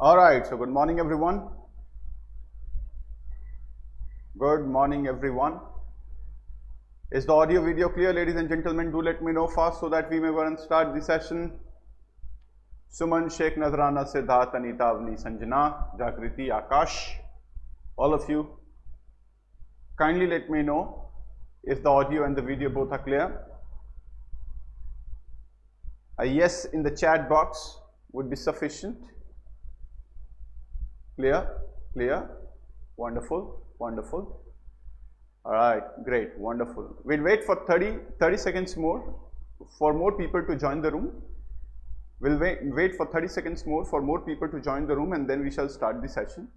All right, so good morning everyone. Good morning everyone. Is the audio video clear, ladies and gentlemen? Do let me know fast so that we may go and start the session. Suman, Sheikh, Nazrana, Siddharth, Anita, Avni, Sanjana, Jagriti, Akash, all of you, kindly let me know if the audio and the video both are clear. A yes in the chat box would be sufficient. Clear? Clear? Wonderful, wonderful. All right, great, wonderful. We'll wait for 30 seconds more for more people to join the room. We'll wait for 30 seconds more for more people to join the room, and then we shall start the session.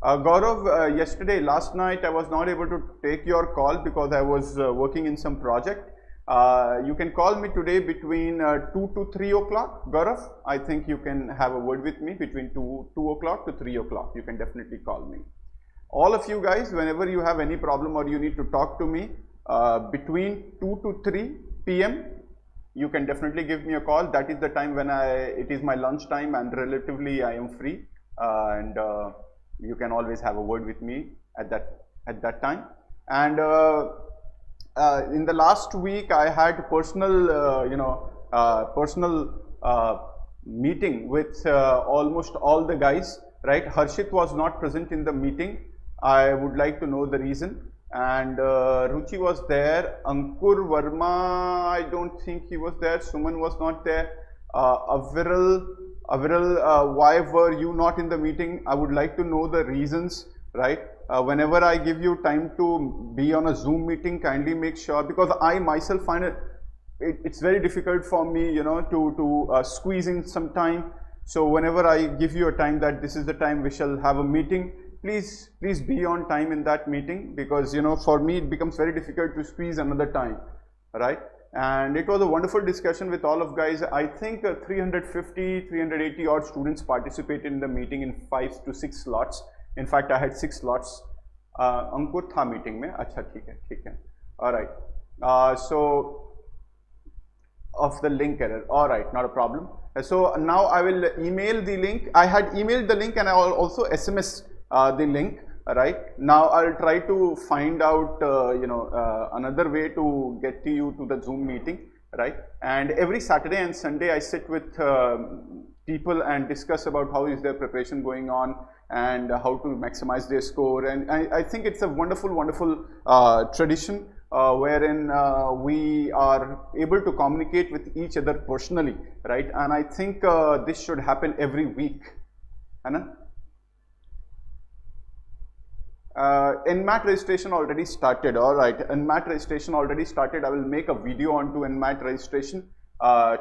Gaurav, last night I was not able to take your call because I was working in some project. You can call me today between 2 to 3 o'clock. Gaurav, I think you can have a word with me between 2 o'clock to 3 o'clock. You can definitely call me. All of you guys, whenever you have any problem or you need to talk to me between 2 to 3 p.m., you can definitely give me a call. That is the time when it is my lunch time and relatively I am free, and you can always have a word with me at that time. And in the last week, I had personal meeting with almost all the guys. Right, Harshit was not present in the meeting. I would like to know the reason. And Ruchi was there. Ankur Verma, I don't think he was there. Suman was not there. Aviral, why were you not in the meeting? I would like to know the reasons. Right. Whenever I give you time to be on a Zoom meeting, kindly make sure, because I myself find it's very difficult for me, to squeeze in some time. So whenever I give you a time that this is the time we shall have a meeting, please be on time in that meeting, because for me it becomes very difficult to squeeze another time, right? And it was a wonderful discussion with all of guys. I think 380 odd students participated in the meeting in 5 to 6 slots. In fact, I had 6 slots. Ankur tha meeting mein. Acha, theek hai. All right. So of the link error. All right, not a problem. So now I will email the link. I had emailed the link and I will also SMS the link. Right now, I'll try to find out another way to get to you to the Zoom meeting. Right, and every Saturday and Sunday I sit with people and discuss about how is their preparation going on and how to maximize their score. And I think it's a wonderful tradition wherein we are able to communicate with each other personally, right? And I think this should happen every week. Anna? NMAT registration already started. All right, NMAT registration already started. I will make a video onto NMAT registration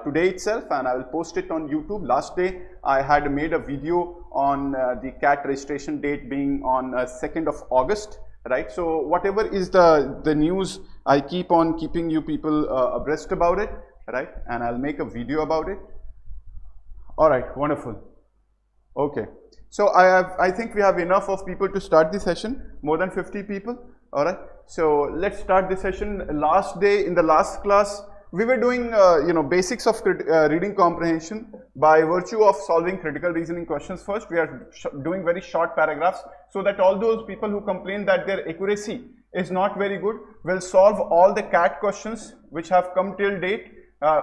today itself, and I will post it on YouTube. Last day I had made a video on the CAT registration date being on 2nd of August. Right, so whatever is the news, I keep on keeping you people abreast about it. Right, and I'll make a video about it. All right, wonderful. Okay. So I think we have enough of people to start the session, more than 50 people. All right. So let's start the session. Last day in the last class, we were doing basics of reading comprehension by virtue of solving critical reasoning questions first. We are doing very short paragraphs so that all those people who complain that their accuracy is not very good will solve all the CAT questions which have come till date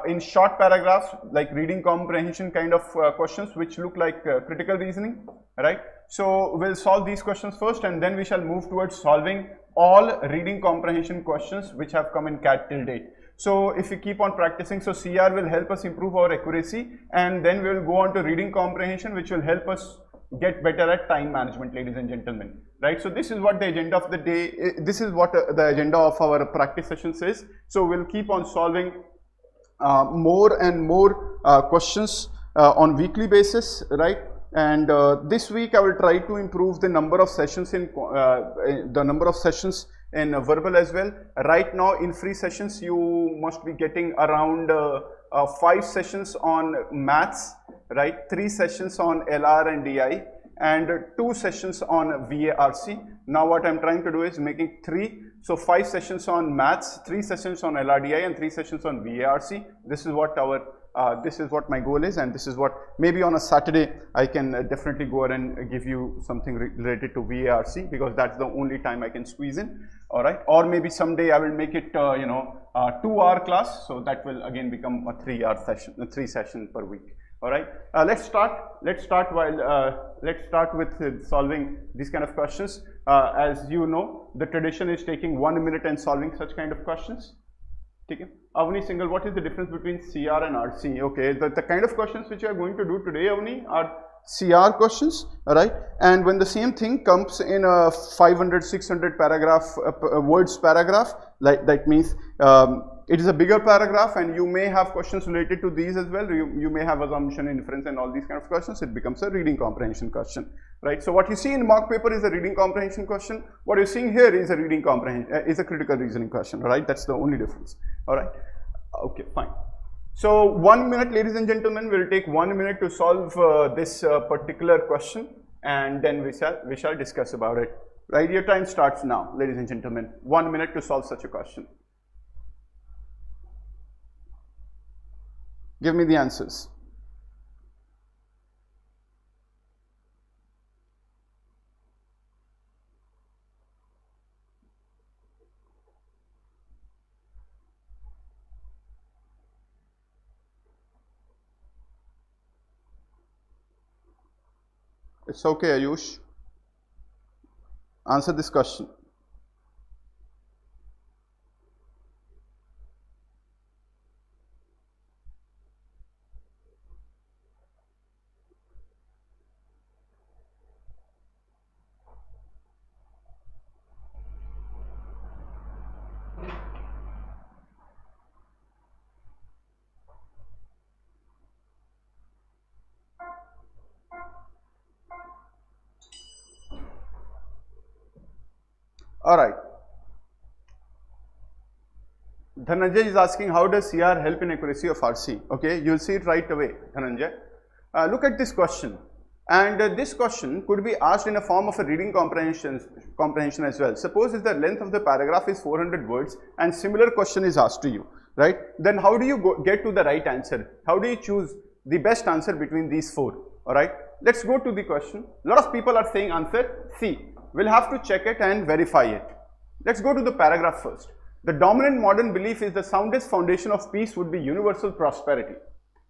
in short paragraphs, like reading comprehension kind of questions which look like critical reasoning, right? So we'll solve these questions first, and then we shall move towards solving all reading comprehension questions which have come in CAT till date. So if we keep on practicing, so CR will help us improve our accuracy, and then we will go on to reading comprehension, which will help us get better at time management, ladies and gentlemen, right? So this is what the agenda of the day, this is what the agenda of our practice sessions is. So we'll keep on solving more and more questions on weekly basis, right? And this week I will try to improve the number of sessions in verbal as well. Right now in free sessions you must be getting around 5 sessions on maths, right? 3 sessions on LR and DI, and 2 sessions on VARC. Now what I'm trying to do is making 3. So 5 sessions on maths, 3 sessions on LRDI, and 3 sessions on VARC. This is what our this is what my goal is, and this is what maybe on a Saturday I can definitely go ahead and give you something related to VARC, because that's the only time I can squeeze in. All right, or maybe someday I will make it 2-hour class, so that will again become a 3-hour session, a 3 session per week. All right, let's start with solving these kind of questions. As you know, the tradition is taking 1 minute and solving such kind of questions. Okay. Avni Singhal, what is the difference between CR and RC? Okay, the kind of questions which you are going to do today, Avni, are CR questions, all right? And when the same thing comes in a 500, 600 paragraph, words paragraph, like that means it is a bigger paragraph, and you may have questions related to these as well. You may have assumption, inference, and all these kind of questions. It becomes a reading comprehension question, right? So what you see in mock paper is a reading comprehension question. What you're seeing here is a reading comprehension, is a critical reasoning question, right? That's the only difference, all right? Okay, fine. So 1 minute, ladies and gentlemen, we'll take 1 minute to solve this particular question, and then we shall discuss about it. Right, your time starts now, ladies and gentlemen. 1 minute to solve such a question. Give me the answers. It's okay, Ayush. Answer this question. All right. Dhananjay is asking, how does CR help in accuracy of RC? Okay, you'll see it right away, Dhananjay. Look at this question. And this question could be asked in a form of a reading comprehension as well. Suppose if the length of the paragraph is 400 words and similar question is asked to you, right? Then how do you get to the right answer? How do you choose the best answer between these 4? All right, let's go to the question. A lot of people are saying answer C. We'll have to check it and verify it. Let's go to the paragraph first. The dominant modern belief is the soundest foundation of peace would be universal prosperity.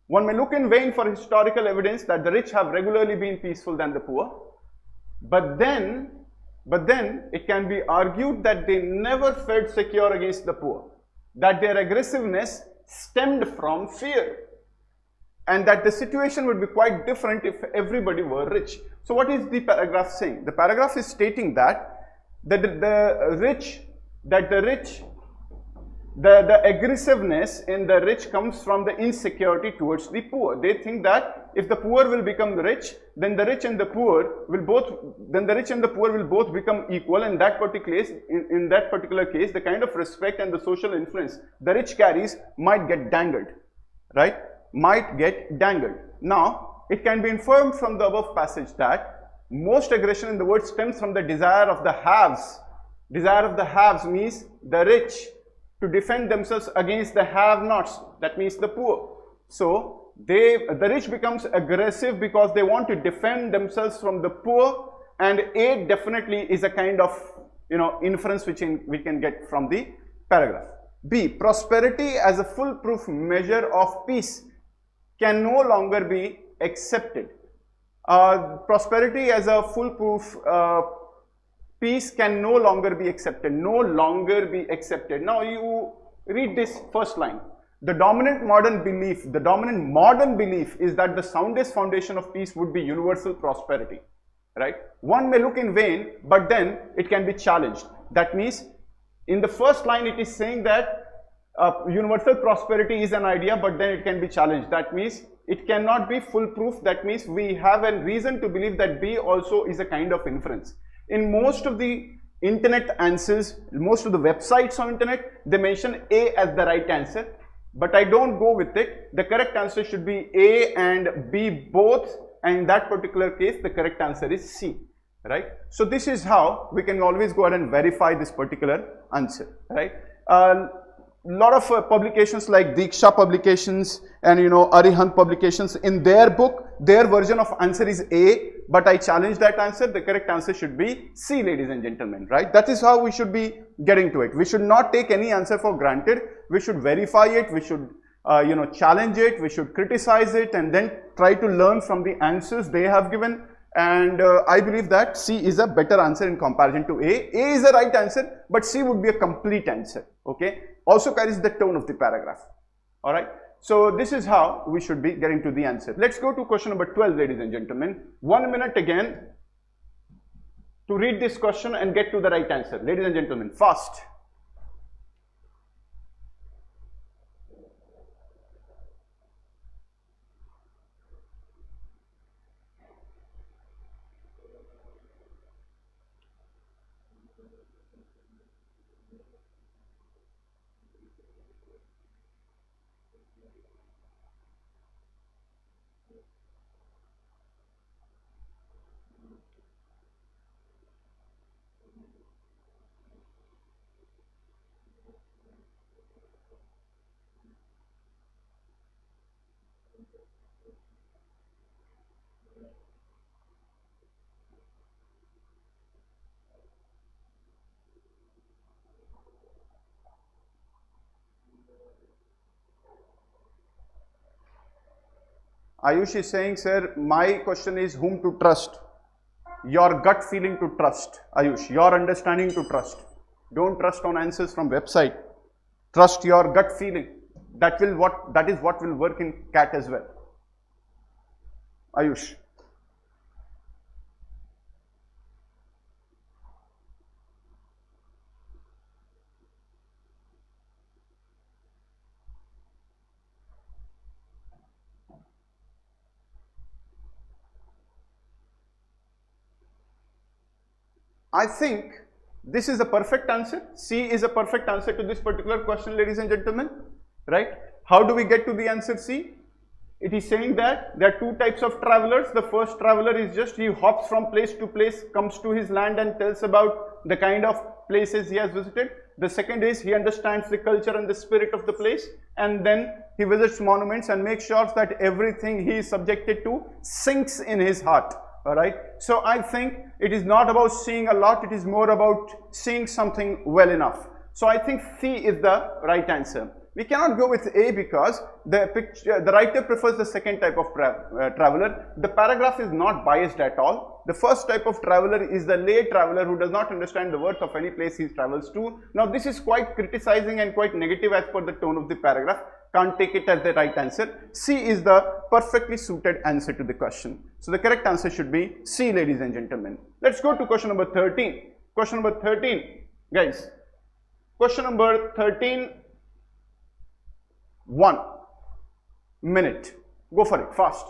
One may look in vain for historical evidence that the rich have regularly been peaceful than the poor. But then it can be argued that they never felt secure against the poor, that their aggressiveness stemmed from fear, and that the situation would be quite different if everybody were rich. So what is the paragraph saying? The paragraph is stating that the aggressiveness in the rich comes from the insecurity towards the poor. They think that if the poor will become rich, then the rich and the poor will both become equal. In that particular case, the kind of respect and the social influence the rich carries might get dangled, right? Might get dangled. Now, it can be inferred from the above passage that most aggression in the world stems from the desire of the haves. Desire of the haves means the rich to defend themselves against the have-nots. That means the poor. So, the rich becomes aggressive because they want to defend themselves from the poor, and A definitely is a kind of inference which we can get from the paragraph. B, prosperity as a foolproof measure of peace can no longer be accepted. Prosperity as a foolproof peace can no longer be accepted. No longer be accepted. Now you read this first line. The dominant modern belief is that the soundest foundation of peace would be universal prosperity, right? One may look in vain, but then it can be challenged. That means in the first line it is saying that universal prosperity is an idea, but then it can be challenged. That means it cannot be foolproof. That means we have a reason to believe that B also is a kind of inference. In most of the internet answers, most of the websites on internet, they mention A as the right answer, but I don't go with it. The correct answer should be A and B both, and in that particular case, the correct answer is C, right? So this is how we can always go ahead and verify this particular answer, right? lot of publications like Diksha publications and Arihant publications, in their book, their version of answer is A, but I challenge that answer. The correct answer should be C, ladies and gentlemen, right? That is how we should be getting to it. We should not take any answer for granted. We should verify it. We should challenge it. We should criticize it and then try to learn from the answers they have given. And I believe that C is a better answer in comparison to A. A is the right answer, but C would be a complete answer, okay? Also carries the tone of the paragraph, all right? So this is how we should be getting to the answer. Let's go to question number 12, ladies and gentlemen. 1 minute again to read this question and get to the right answer. Ladies and gentlemen, fast. Ayush is saying, sir, my question is whom to trust? Your gut feeling to trust. Ayush, your understanding to trust. Don't trust on answers from website. Trust your gut feeling. That is what will work in CAT as well. Ayush. I think this is a perfect answer. C is a perfect answer to this particular question, ladies and gentlemen, right? How do we get to the answer C? It is saying that there are two types of travelers. The first traveler is just he hops from place to place, comes to his land and tells about the kind of places he has visited. The second is he understands the culture and the spirit of the place, and then he visits monuments and makes sure that everything he is subjected to sinks in his heart. All right. So I think it is not about seeing a lot. It is more about seeing something well enough. So I think C is the right answer. We cannot go with A because the writer prefers the second type of traveler. The paragraph is not biased at all. The first type of traveler is the lay traveler who does not understand the worth of any place he travels to. Now this is quite criticizing and quite negative as per the tone of the paragraph. Can't take it as the right answer. C is the perfectly suited answer to the question. So the correct answer should be C, ladies and gentlemen. Let's go to question number 13. Question number 13, guys. Question number 13, 1 minute. Go for it, fast.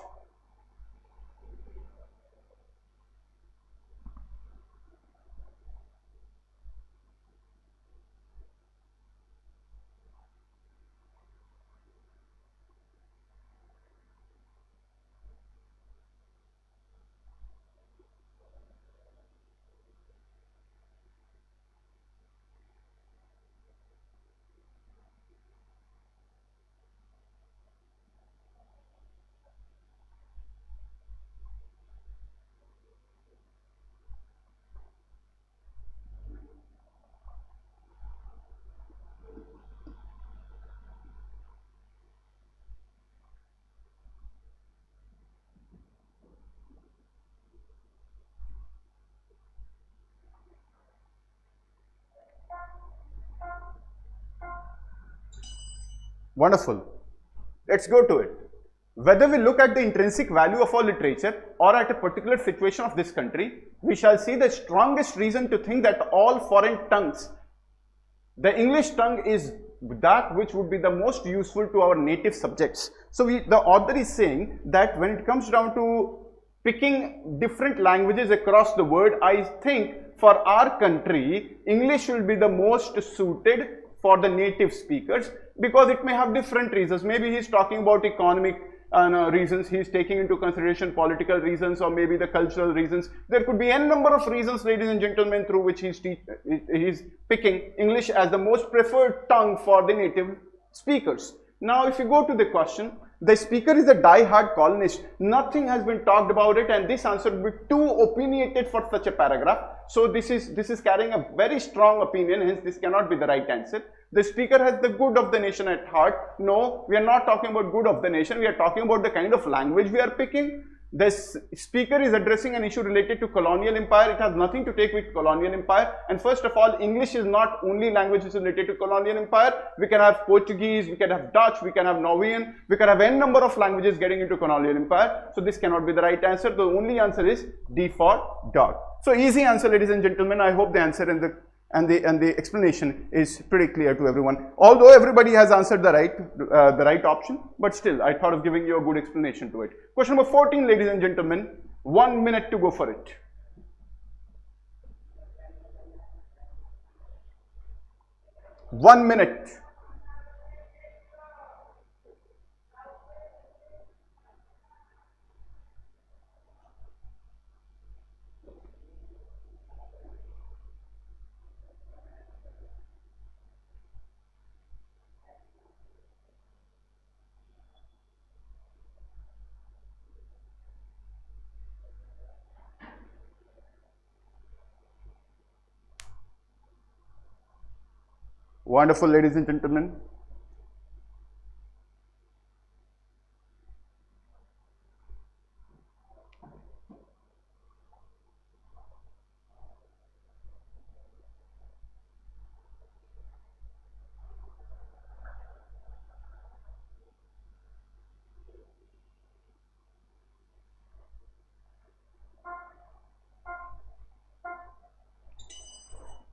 Wonderful. Let's go to it. Whether we look at the intrinsic value of our literature or at a particular situation of this country, we shall see the strongest reason to think that all foreign tongues, the English tongue is that which would be the most useful to our native subjects. So the author is saying that when it comes down to picking different languages across the world, I think for our country, English will be the most suited for the native speakers, because it may have different reasons. Maybe he's talking about economic reasons. He is taking into consideration political reasons or maybe the cultural reasons. There could be n number of reasons, ladies and gentlemen, through which he's picking English as the most preferred tongue for the native speakers. Now, if you go to the question, the speaker is a die-hard colonist. Nothing has been talked about it, and this answer would be too opinionated for such a paragraph. So this is carrying a very strong opinion, hence this cannot be the right answer. The speaker has the good of the nation at heart. No, we are not talking about good of the nation. We are talking about the kind of language we are picking. This speaker is addressing an issue related to colonial empire. It has nothing to take with colonial empire. And first of all, English is not only language which is related to colonial empire. We can have Portuguese, we can have Dutch, we can have Norwegian, we can have n number of languages getting into colonial empire. So this cannot be the right answer. The only answer is D for dog. So easy answer, ladies and gentlemen. I hope the answer and the explanation is pretty clear to everyone. Although everybody has answered the right option, but still I thought of giving you a good explanation to it. Question number 14, ladies and gentlemen. 1 minute to go for it. One minute. Wonderful, ladies and gentlemen.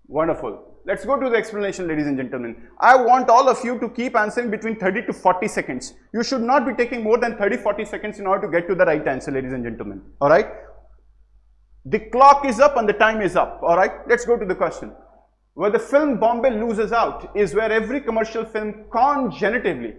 Wonderful. Let's go to the explanation, ladies and gentlemen. I want all of you to keep answering between 30 to 40 seconds. You should not be taking more than 30-40 seconds in order to get to the right answer, ladies and gentlemen. Alright? The clock is up and the time is up. Alright? Let's go to the question. Where the film Bombay loses out is where every commercial film congenitally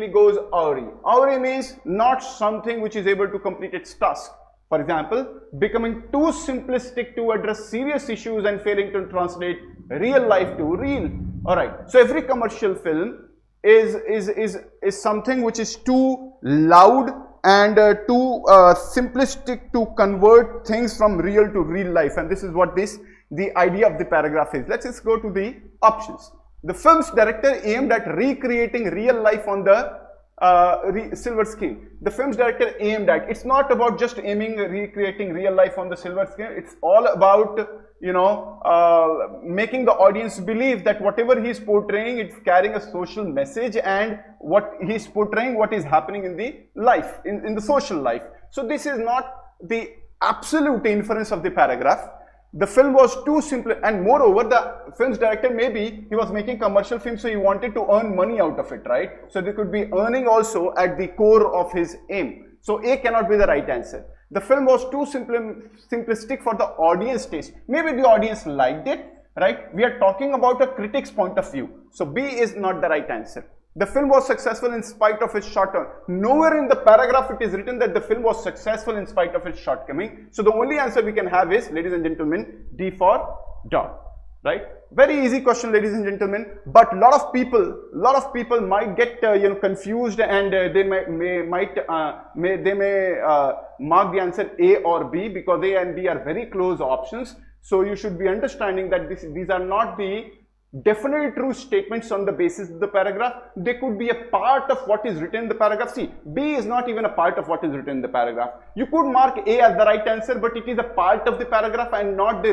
goes awry. Awry means not something which is able to complete its task. For example, becoming too simplistic to address serious issues and failing to translate real life to real. Alright, so every commercial film is something which is too loud and too simplistic to convert things from real to real life, and this is what the idea of the paragraph is. Let's just go to the options. The film's director aimed at recreating real life on the silver screen. The film's director aimed at, it's not about just recreating real life on the silver screen. It's all about, you know, making the audience believe that whatever he's portraying, it's carrying a social message, and what he's portraying, what is happening in the life, in the social life. So this is not the absolute inference of the paragraph. The film was too simple, and moreover, the film's director, maybe he was making commercial film, so he wanted to earn money out of it, right? So there could be earning also at the core of his aim. So A cannot be the right answer. The film was too simplistic for the audience taste. Maybe the audience liked it, right? We are talking about a critic's point of view. So B is not the right answer. The film was successful in spite of its shortcoming. Nowhere in the paragraph it is written that the film was successful in spite of its shortcoming. So the only answer we can have is, ladies and gentlemen, D for dog, right? Very easy question, ladies and gentlemen. But a lot of people might get confused, and they may mark the answer A or B, because A and B are very close options. So you should be understanding that these are not the definitely true statements on the basis of the paragraph. They could be a part of what is written in the paragraph. See, B is not even a part of what is written in the paragraph. You could mark A as the right answer, but it is a part of the paragraph and not the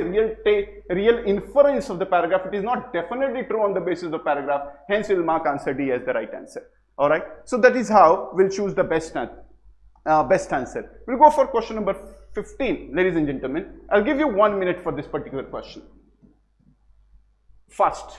real inference of the paragraph. It is not definitely true on the basis of the paragraph. Hence, we will mark answer D as the right answer. Alright. So that is how we'll choose the best answer. We'll go for question number 15, ladies and gentlemen. I'll give you 1 minute for this particular question. Fast.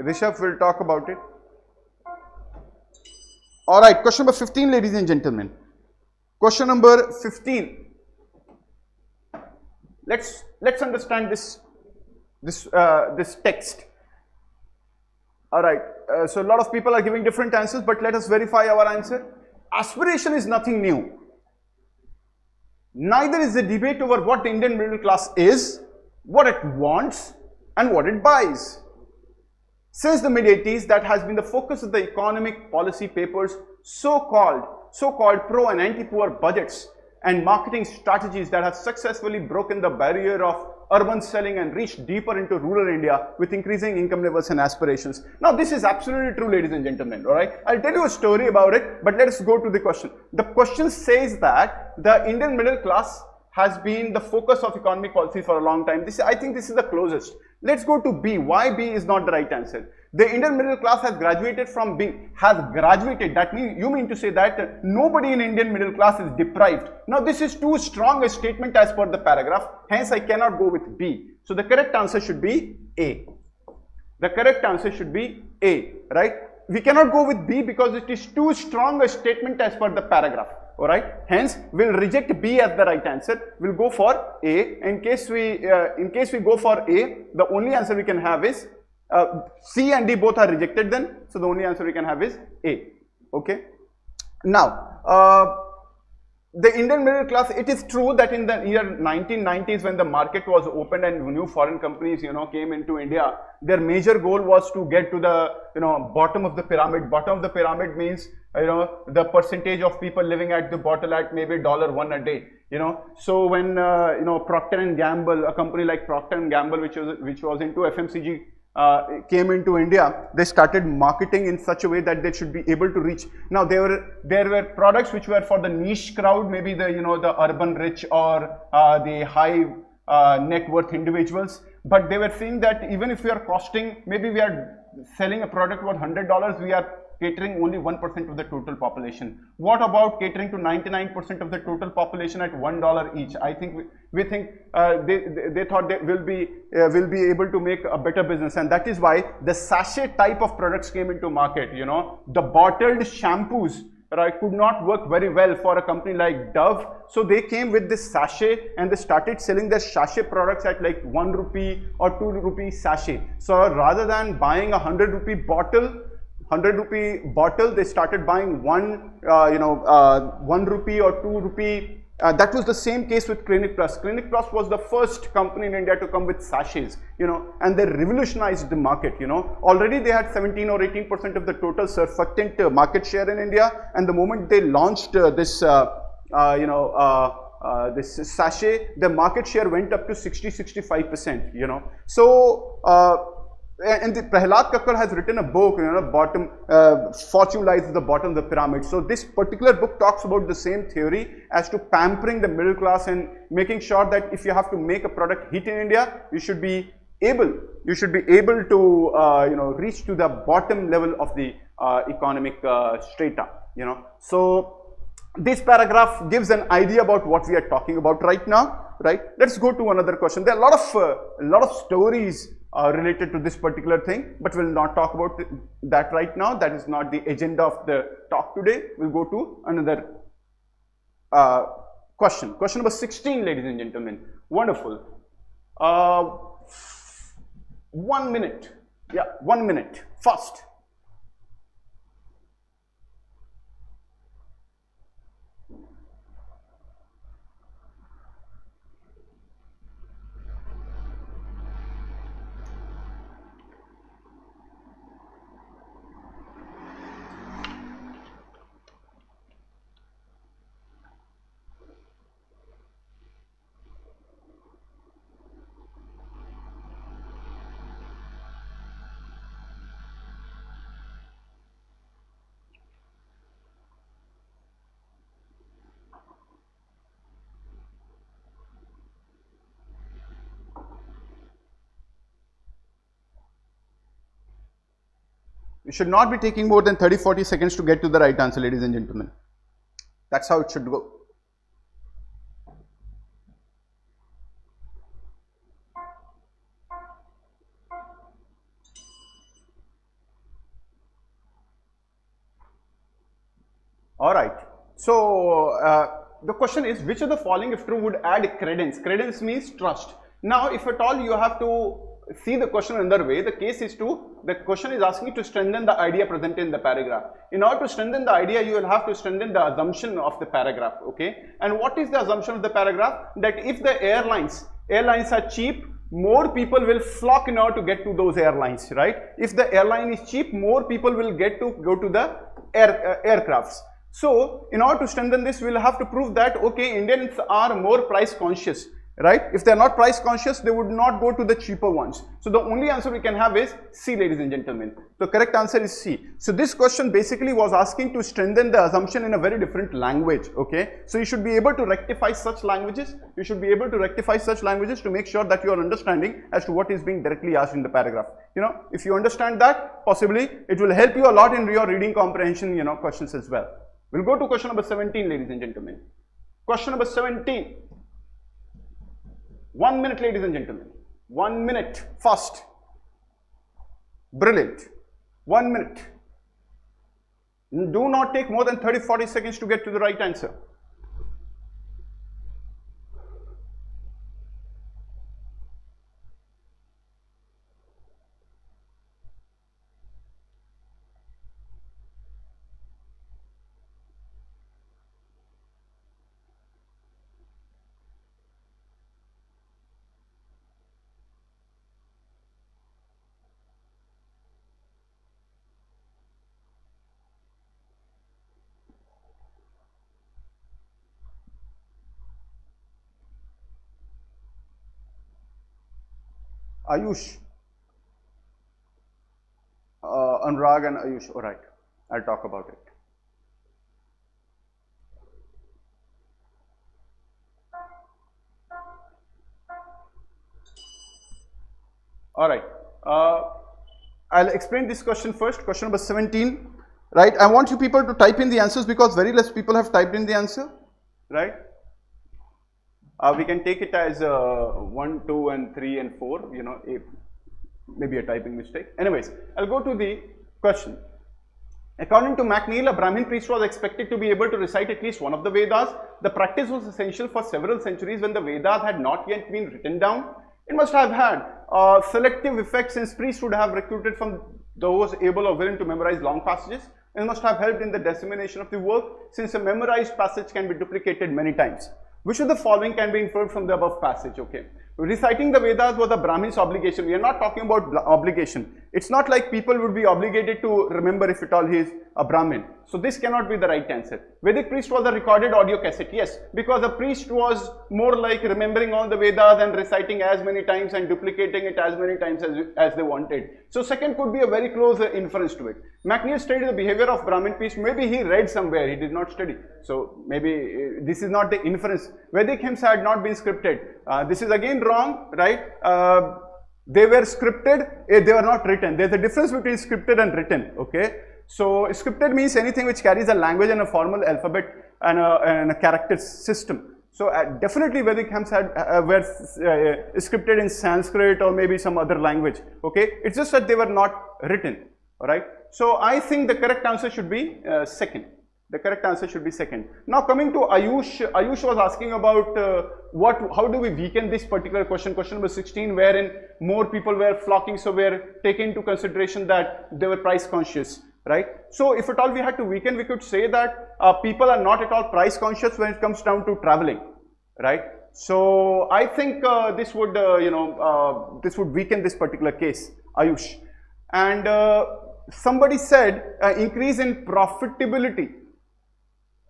Rishabh will talk about it. All right, question number 15, ladies and gentlemen. Question number 15. Let's understand this text. All right, so a lot of people are giving different answers, but let us verify our answer. Aspiration is nothing new. Neither is the debate over what the Indian middle class is, what it wants, and what it buys. Since the mid-80s, that has been the focus of the economic policy papers, so-called pro and anti-poor budgets and marketing strategies that have successfully broken the barrier of urban selling and reached deeper into rural India with increasing income levels and aspirations. Now, this is absolutely true, ladies and gentlemen, all right? I'll tell you a story about it, but let us go to the question. The question says that the Indian middle class has been the focus of economic policy for a long time. I think this is the closest. Let's go to B. Why B is not the right answer? The Indian middle class has graduated from being, that means you mean to say that nobody in Indian middle class is deprived. Now this is too strong a statement as per the paragraph, hence I cannot go with B. So the correct answer should be A. The correct answer should be A, right? We cannot go with B because it is too strong a statement as per the paragraph. Alright, hence we'll reject B as the right answer. We'll go for A. In case we go for A, the only answer we can have is C and D both are rejected then. So the only answer we can have is A. Okay. Now, the Indian middle class, it is true that in the year 1990s when the market was opened and new foreign companies, came into India, their major goal was to get to the, bottom of the pyramid. Bottom of the pyramid means, the percentage of people living at the bottom at maybe $1 a day, So when, Procter & Gamble, a company like Procter & Gamble, which was into FMCG, came into India, they started marketing in such a way that they should be able to reach. Now there were products which were for the niche crowd, maybe the the urban rich or the high net worth individuals, but they were seeing that even if we are costing, maybe we are selling a product worth $100, we are catering only 1% of the total population. What about catering to 99% of the total population at $1 each? I think we think they thought they will be able to make a better business, and that is why the sachet type of products came into market. The bottled shampoos, right, could not work very well for a company like Dove, so they came with this sachet and they started selling their sachet products at like 1 rupee or 2 rupee sachet. So rather than buying a 100 rupee bottle, they started buying 1 rupee or 2 rupee. That was the same case with Clinic Plus. Clinic Plus was the first company in India to come with sachets, and they revolutionized the market, Already they had 17 or 18% of the total surfactant market share in India, and the moment they launched this sachet, the market share went up to 60-65%, So, and Prahlad Kakkar has written a book, Fortune Lies at the Bottom of the Pyramid. So this particular book talks about the same theory as to pampering the middle class and making sure that if you have to make a product hit in India, you should be able to reach to the bottom level of the economic strata. So this paragraph gives an idea about what we are talking about right now. Right? Let's go to another question. There are a lot of stories related to this particular thing, but we'll not talk about that right now. That is not the agenda of the talk today. We'll go to another question. Question number 16, ladies and gentlemen. Wonderful. 1 minute. Yeah, 1 minute. Fast. You should not be taking more than 30-40 seconds to get to the right answer, ladies and gentlemen. That's how it should go. All right. So the question is, which of the following, if true, would add credence? Credence means trust. Now, if at all you have to see the question another way, the question is asking you to strengthen the idea present in the paragraph. In order to strengthen the idea, you will have to strengthen the assumption of the paragraph, okay? And what is the assumption of the paragraph? That if the airlines are cheap, more people will flock in order to get to those airlines, right? If the airline is cheap, more people will go to the aircrafts. So, in order to strengthen this, we will have to prove that, okay, Indians are more price conscious, right? If they are not price conscious, they would not go to the cheaper ones. So, the only answer we can have is C, ladies and gentlemen. The correct answer is C. So, this question basically was asking to strengthen the assumption in a very different language, okay? So, you should be able to rectify such languages. You should be able to rectify such languages to make sure that you are understanding as to what is being directly asked in the paragraph. You know, if you understand that, possibly it will help you a lot in your reading comprehension, you know, questions as well. We'll go to question number 17, ladies and gentlemen. Question number 17. 1 minute, ladies and gentlemen. 1 minute, fast. Brilliant. 1 minute. Do not take more than 30-40 seconds to get to the right answer. Ayush, Anurag and Ayush, all right, I'll talk about it. All right, I'll explain this question first, question number 17, right? I want you people to type in the answers because very less people have typed in the answer, right? We can take it as 1, 2, and 3, and 4, you know, maybe a typing mistake. Anyways, I'll go to the question. According to McNeil, a Brahmin priest was expected to be able to recite at least one of the Vedas. The practice was essential for several centuries when the Vedas had not yet been written down. It must have had selective effect since priests would have recruited from those able or willing to memorize long passages. It must have helped in the dissemination of the work since a memorized passage can be duplicated many times. Which of the following can be inferred from the above passage? Okay, reciting the Vedas was a Brahmin's obligation. We are not talking about obligation. It's not like people would be obligated to remember if at all he is a Brahmin. So this cannot be the right answer. Vedic priest was a recorded audio cassette. Yes, because a priest was more like remembering all the Vedas and reciting as many times and duplicating it as many times as they wanted. So second could be a very close inference to it. McNeil studied the behavior of Brahmin priest. Maybe he read somewhere, he did not study. So maybe this is not the inference. Vedic hymns had not been scripted. This is again wrong, right? They were scripted, they were not written. There's a difference between scripted and written, okay? So scripted means anything which carries a language and a formal alphabet and a character system. So definitely Vedic hymns were scripted in Sanskrit or maybe some other language, okay? It's just that they were not written, all right? So I think the correct answer should be second. The correct answer should be second. Now coming to Ayush, Ayush was asking about how do we weaken this particular question, question number 16, wherein more people were flocking, so we're taking into consideration that they were price conscious, right? So if at all we had to weaken, we could say that people are not at all price conscious when it comes down to traveling, right? So I think this would, this would weaken this particular case, Ayush. And somebody said increase in profitability.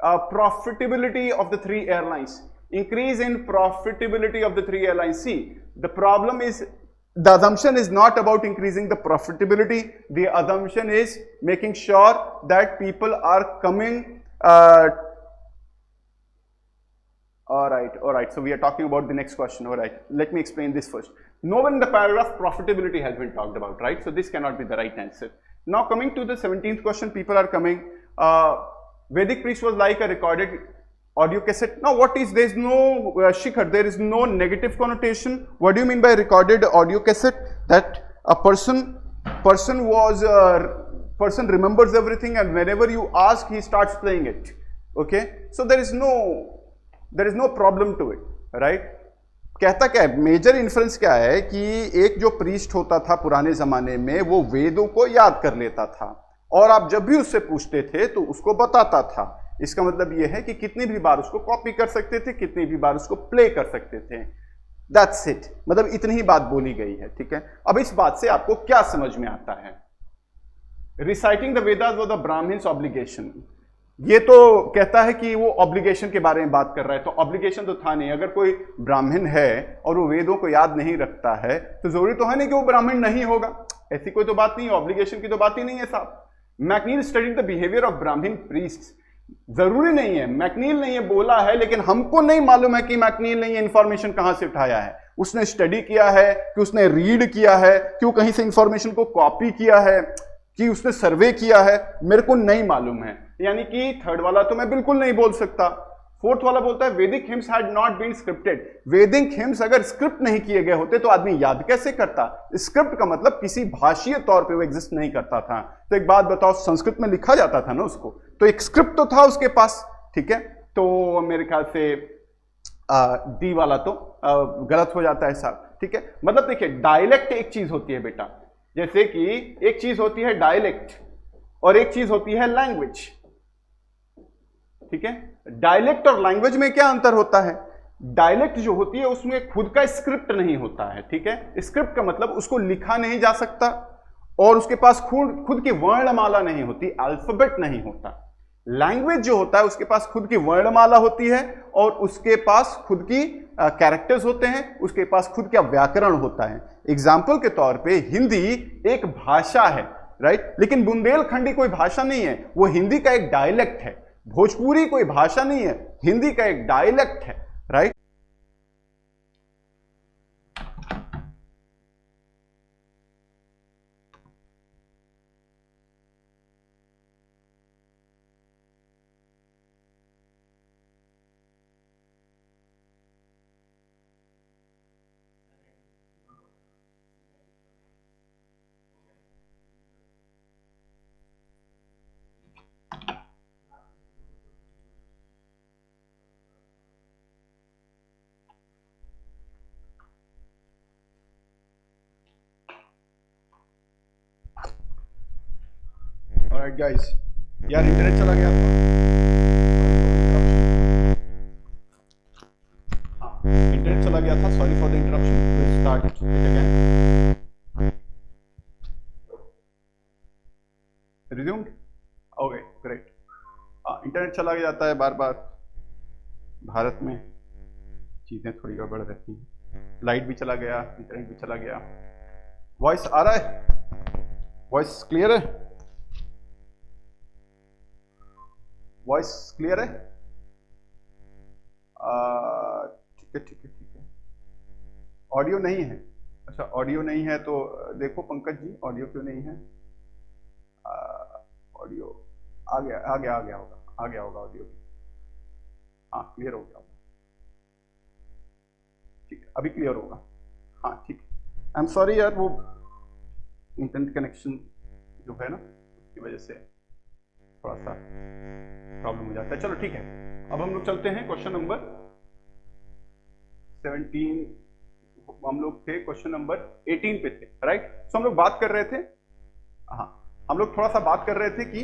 Profitability of the 3 airlines. Increase in profitability of the 3 airlines. See, the problem is, the assumption is not about increasing the profitability. The assumption is making sure that people are coming. All right. So we are talking about the next question. All right. Let me explain this first. Nowhere in the paragraph profitability has been talked about, right? So this cannot be the right answer. Now coming to the 17th question, people are coming. Vedic priest was like a recorded audio cassette. Now what is, there is no Shikhar, there is no negative connotation. What do you mean by recorded audio cassette? That a person remembers everything and whenever you ask, he starts playing it. Okay, so there is no problem to it, right. कहता क्या है, major influence क्या है कि एक जो priest होता था पुराने जमाने में, वो वेदों को याद कर लेता था और आप जब भी उससे पूछते थे तो उसको बताता था। इसका मतलब यह है कि कितनी भी बार उसको कॉपी कर सकते थे, कितनी भी बार उसको प्ले कर सकते थे। दैट्स इट, मतलब इतनी ही बात बोली गई है, ठीक है। अब इस बात से आपको क्या समझ में आता है? Reciting the Vedas was the Brahman's obligation. ये तो कहता है कि वो ऑब्लिगेशन के बारे में बात कर रहा है, तो ऑब्लिगेशन तो था नहीं। अगर कोई ब्राह्मण है और वो वेदों को याद नहीं रखता है तो जरूरी तो है नहीं कि वो ब्राह्मण नहीं होगा, ऐसी कोई तो बात नहीं है, ऑब्लिगेशन की तो बात ही नहीं है साहब। McNeill studied the behaviour of Brahman priests. जरूरी नहीं है, मैकनील ने ये बोला है, लेकिन हमको नहीं मालूम है कि मैकनील ने ये इंफॉर्मेशन कहां से उठाया है। उसने स्टडी किया है कि उसने रीड किया है कि वो कहीं से इंफॉर्मेशन को कॉपी किया है कि उसने सर्वे किया है, मेरे को नहीं मालूम है। यानी कि थर्ड वाला तो मैं बिल्कुल नहीं बोल सकता। फोर्थ वाला बोलता है Vedic hymns had not been scripted. Vedic hymns अगर स्क्रिप्ट नहीं किए गए होते तो आदमी याद कैसे करता? स्क्रिप्ट का मतलब किसी भाषीय तौर पे वो एग्जिस्ट नहीं करता था। तो एक बात बताओ, संस्कृत में लिखा जाता था ना उसको, तो एक स्क्रिप्ट तो था उसके पास, ठीक है। तो मेरे ख्याल से डी वाला तो गलत हो जाता है साहब, ठीक है। मतलब देखिए, डायलेक्ट एक चीज होती है बेटा, जैसे कि एक चीज होती है डायलेक्ट और एक चीज होती है लैंग्वेज, ठीक है। डायलेक्ट और लैंग्वेज में क्या अंतर होता है? डायलेक्ट जो होती है उसमें खुद का स्क्रिप्ट नहीं होता है, ठीक है। स्क्रिप्ट का मतलब उसको लिखा नहीं जा सकता और उसके पास खुद की वर्णमाला नहीं होती, अल्फाबेट नहीं होता। लैंग्वेज जो होता है उसके पास खुद की वर्णमाला होती है और उसके पास खुद की कैरेक्टर्स होते हैं, उसके पास खुद का व्याकरण होता है। एग्जाम्पल के तौर पे हिंदी एक भाषा है, राइट, लेकिन बुंदेलखंडी कोई भाषा नहीं है, वो हिंदी का एक डायलेक्ट है। भोजपुरी कोई भाषा नहीं है, हिंदी का एक डायलेक्ट है, राइट। ऑलराइट गाइस, यार इंटरनेट चला गया आपका? हाँ, इंटरनेट चला गया था, sorry for the interruption, will start it again. Resumed? Okay great. Internet चला जाता है बार बार, भारत में चीजें थोड़ी गड़बड़ रहती हैं। लाइट भी चला गया, इंटरनेट भी चला गया। वॉइस आ रहा है? वॉइस क्लियर है? वॉइस क्लियर है? ठीक है ठीक है ठीक है। ऑडियो नहीं है? अच्छा, ऑडियो नहीं है तो देखो पंकज जी, ऑडियो क्यों नहीं है? ऑडियो आ गया होगा ऑडियो भी। हाँ, क्लियर हो गया होगा, ठीक है, अभी क्लियर होगा। हाँ ठीक है, आई एम सॉरी यार, वो इंटरनेट कनेक्शन जो है ना उसकी वजह से थोड़ा सा प्रॉब्लम हो जाता है। चलो ठीक है, अब हम लोग चलते हैं क्वेश्चन नंबर 17। हम लोग थे क्वेश्चन नंबर 18 पे थे, राइट। सो हम लोग बात कर रहे थे, हाँ, हम लोग थोड़ा सा बात कर रहे थे कि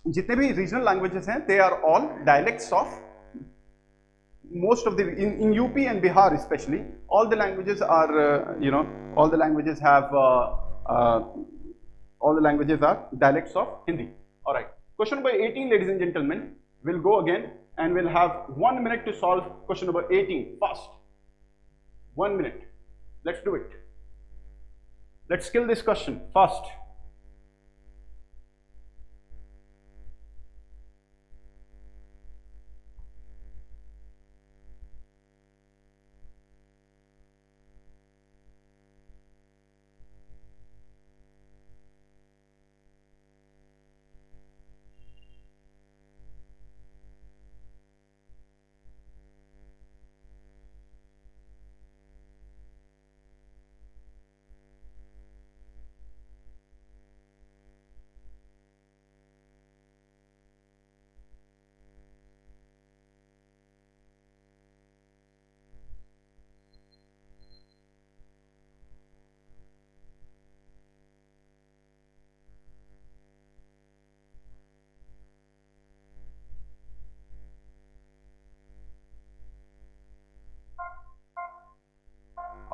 जितने भी रीजनल लैंग्वेजेस हैं, they are all dialects of most of the in UP and Bihar especially, all the languages are all the languages have all the languages are dialects of Hindi. All right, question number 18, ladies and gentlemen, we'll go again and we'll have 1 minute to solve question number 18 fast. 1 minute, let's do it. Let's kill this question fast.